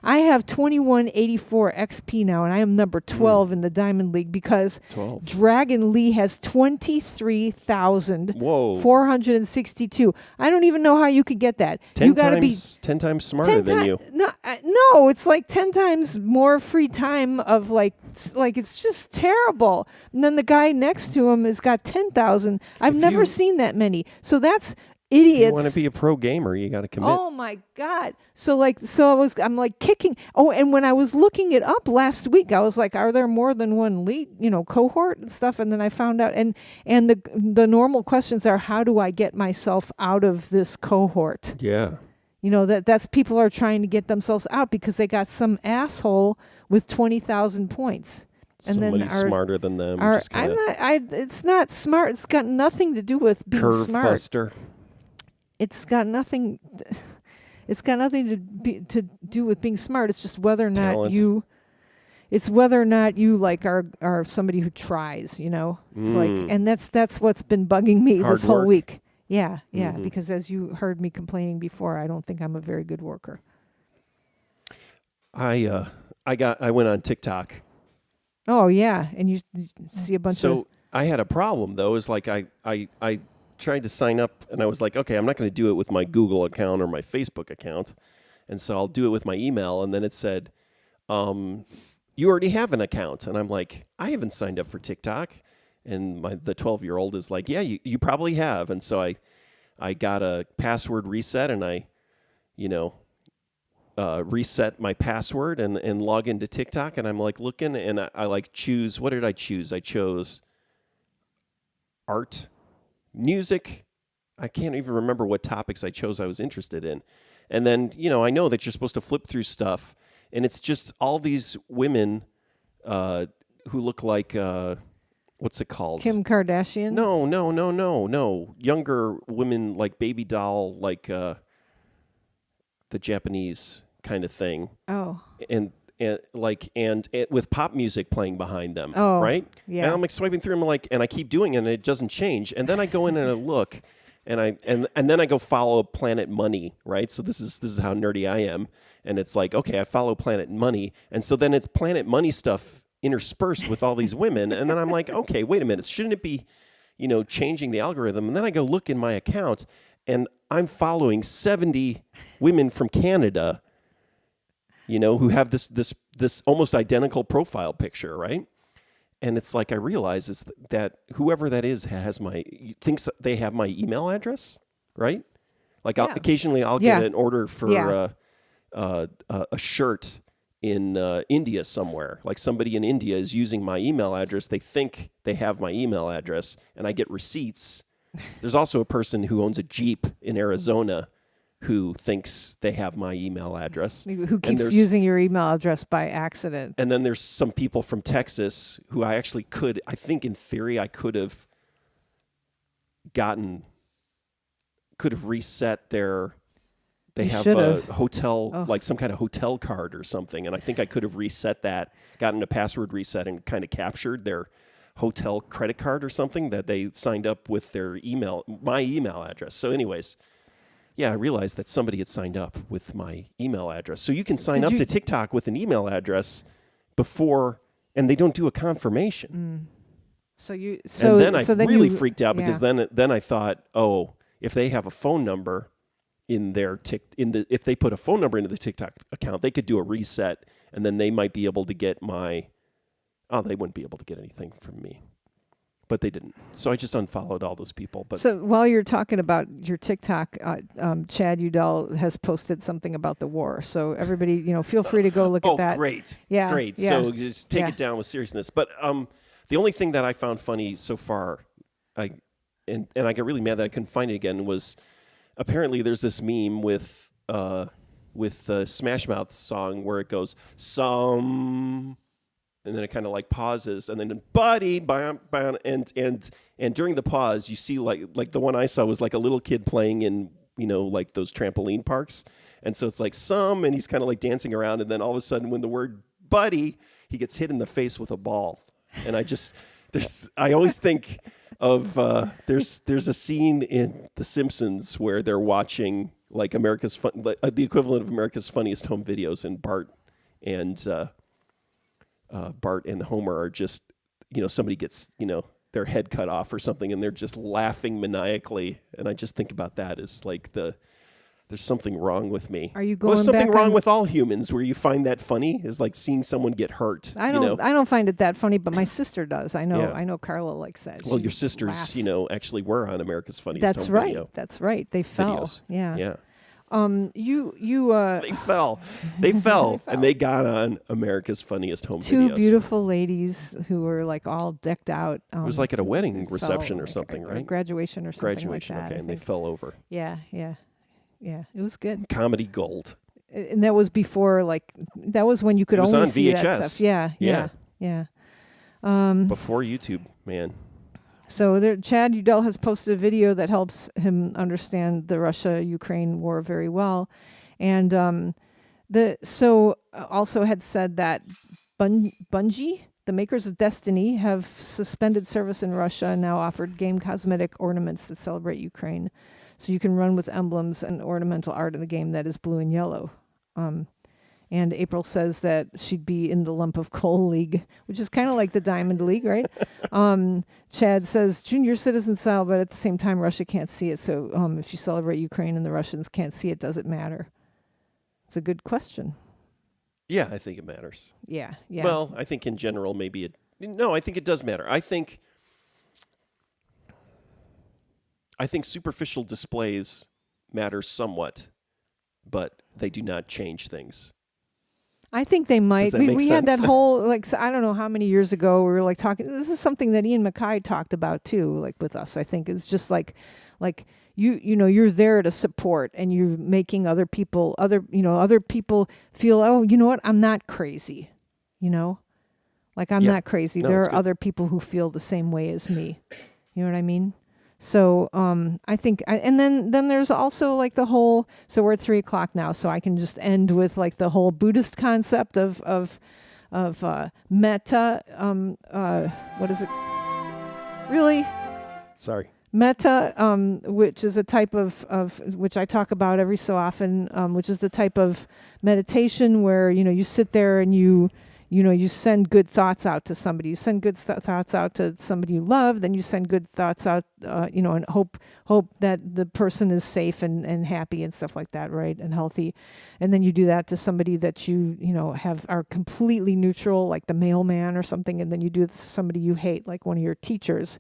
I have 2184 XP now, and I am number 12 in the Diamond League because 12. Dragon Lee has 23,462. I don't even know how you could get that. 10 you got to be 10 times smarter than you. No, it's like 10 times more free time of like it's just terrible. And then the guy next to him has got 10,000. I've never seen that many. So that's idiots. If you want to be a pro gamer, you got to commit. Oh my God. I'm like kicking. Oh, and when I was looking it up last week, I was like, are there more than one league, cohort and stuff? And then I found out, and the normal questions are, how do I get myself out of this cohort? Yeah. That's people are trying to get themselves out because they got some asshole with 20,000 points. And somebody then smarter than them. It's not smart. It's got nothing to do with being curve smart. buster. It's got nothing. It's got nothing to do with being smart. It's just whether or not Talent. It's whether or not you like are somebody who tries. It's like, and that's what's been bugging me Hard this whole work. week. Yeah. Because as you heard me complaining before, I don't think I'm a very good worker. I went on TikTok. Oh yeah, and you see a bunch of. So I had a problem though. Is like I tried to sign up, and I was like, okay, I'm not going to do it with my Google account or my Facebook account, and so I'll do it with my email. And then it said, you already have an account, and I'm like, I haven't signed up for TikTok. And the 12-year-old is like, yeah, you probably have. And so I got a password reset, and I reset my password and log into TikTok, and I'm like looking, and I like choose. What did I choose? I chose art. Music, I can't even remember what topics I chose I was interested in. And then, I know that you're supposed to flip through stuff, and it's just all these women who look like, what's it called? Kim Kardashian? No. Younger women, like baby doll, like the Japanese kind of thing. Oh. And with pop music playing behind them, Oh, right? yeah. And I'm like swiping through them, and I keep doing it, and it doesn't change. And then I go in and I look, and then I go follow Planet Money, right? So this is how nerdy I am. And it's like, okay, I follow Planet Money, and so then it's Planet Money stuff interspersed with all these women, and then I'm like, okay, wait a minute, shouldn't it be, changing the algorithm? And then I go look in my account, and I'm following 70 women from Canada, who have this almost identical profile picture, right? And it's like I realize is that whoever that is thinks they have my email address, right? Like occasionally I'll get an order for a shirt in India somewhere. Like somebody in India is using my email address. They think they have my email address, and I get receipts. There's also a person who owns a Jeep in Arizona who thinks they have my email address. Who keeps using your email address by accident. And then there's some people from Texas who I think in theory I could have reset they have a hotel, like some kind of hotel card or something. And I think I could have reset that, gotten a password reset, and kind of captured their hotel credit card or something that they signed up with my email address. So anyways, yeah, I realized that somebody had signed up with my email address. So you can sign up to TikTok with an email address before, and they don't do a confirmation. And then I really freaked out because then I thought, oh, if they have a phone number in their if they put a phone number into the TikTok account, they could do a reset, and then they might be able to get they wouldn't be able to get anything from me. But they didn't. So I just unfollowed all those people. But so while you're talking about your TikTok, Chad Udell has posted something about the war. So everybody, feel free to go look at that. Oh, great. Yeah. Great. Yeah. So just take it down with seriousness. But the only thing that I found funny so far, and I got really mad that I couldn't find it again, was apparently there's this meme with the Smash Mouth song where it goes, some... and then it kind of like pauses, and then buddy, bam, bam, and during the pause, you see like the one I saw was like a little kid playing in like those trampoline parks, and so it's like and he's kind of like dancing around, and then all of a sudden when the word buddy, he gets hit in the face with a ball, and I always think of there's a scene in The Simpsons where they're watching like the equivalent of America's Funniest Home Videos, and Bart and Homer are just, somebody gets, their head cut off or something, and they're just laughing maniacally. And I just think about that as like there's something wrong with me. Are you going there's something back wrong on... with all humans where you find that funny is like seeing someone get hurt. I don't find it that funny, but my sister does. I know Carla likes that. Well, your sisters, actually were on America's Funniest That's Home right. Video. That's right. They fell. Videos. Yeah. Yeah. They fell. They fell, and they got on America's Funniest Home Two Videos. beautiful ladies who were like all decked out. It was like at a wedding reception or something, right? Graduation or something like that. Okay, and they fell over. Yeah. It was good. Comedy gold. And that was before, that was when you could only see VHS. that stuff. Yeah. Before YouTube, man. So Chad Udell has posted a video that helps him understand the Russia-Ukraine war very well. And also had said that Bungie, the makers of Destiny, have suspended service in Russia and now offered game cosmetic ornaments that celebrate Ukraine. So you can run with emblems and ornamental art in the game that is blue and yellow. And April says that she'd be in the lump of coal league, which is kind of like the Diamond League, right? Chad says junior citizen style, but at the same time, Russia can't see it. So if you celebrate Ukraine and the Russians can't see it, does it matter? It's a good question. Yeah, I think it matters. Yeah. Well, I think in general, maybe no, I think it does matter. I think superficial displays matter somewhat, but they do not change things. I think they might. Does that make we had sense? that whole, I don't know how many years ago, we were talking, this is something that Ian MacKay talked about too, with us. I think it's just like you're there to support, and you're making other people feel, oh, you know what, I'm not crazy, like I'm not crazy. No, there it's are good. other people who feel the same way as me. You know what I mean? So I think, and then there's also like the whole. So we're at 3:00 now, so I can just end with like the whole Buddhist concept of metta. What is it? Really? Sorry. Metta, which is a type of which I talk about every so often, which is the type of meditation where you sit there and you send good thoughts out to somebody. You send good thoughts out to somebody you love. Then you send good thoughts out, and hope that the person is safe and happy and stuff like that, right, and healthy. And then you do that to somebody that you are completely neutral, like the mailman or something. And then you do it to somebody you hate, like one of your teachers.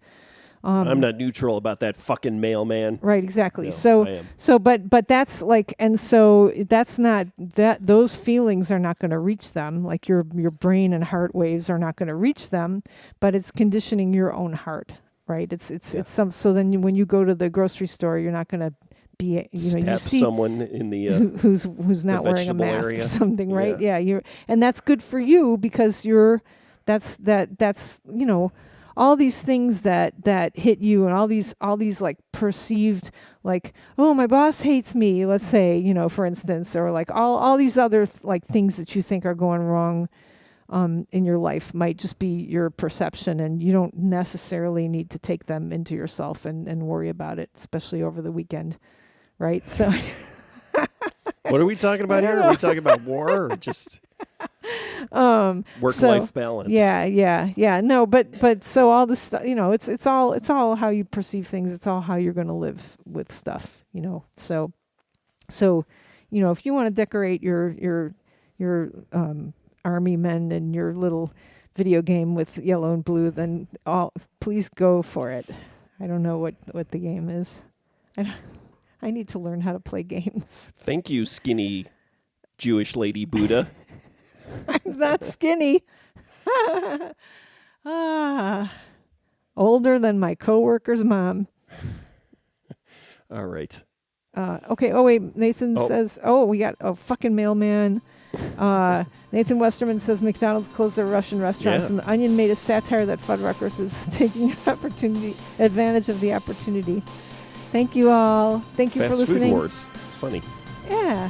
I'm not neutral about that fucking mailman. Right, exactly. No, I am. But that's like, and so that's not that those feelings are not going to reach them. Like your brain and heart waves are not going to reach them, but it's conditioning your own heart, right? It's some. So then when you go to the grocery store, you're not going to be Stab you see someone in the who's not the wearing a vegetable mask area. or something, right? Yeah, and that's good for you because that's all these things that hit you, and all these like perceived, like, oh, my boss hates me, let's say, for instance, or like all these other like things that you think are going wrong in your life might just be your perception, and you don't necessarily need to take them into yourself and worry about it, especially over the weekend, right? So What are we talking about here? Are we talking about war or just work-life balance? Yeah. No, but so all this stuff, it's all how you perceive things. It's all how you're going to live with stuff, So, if you want to decorate your army men and your little video game with yellow and blue, then please go for it. I don't know what the game is. I need to learn how to play games. Thank you, skinny Jewish lady Buddha. I'm not skinny. Older than my coworker's mom. All right. Okay. Oh wait, Nathan says. Oh, we got a fucking mailman. Nathan Westerman says McDonald's closed their Russian restaurants, and the Onion made a satire that Fuddruckers is taking advantage of the opportunity. Thank you all. Thank you for listening. Fast food wars. It's funny. Yeah.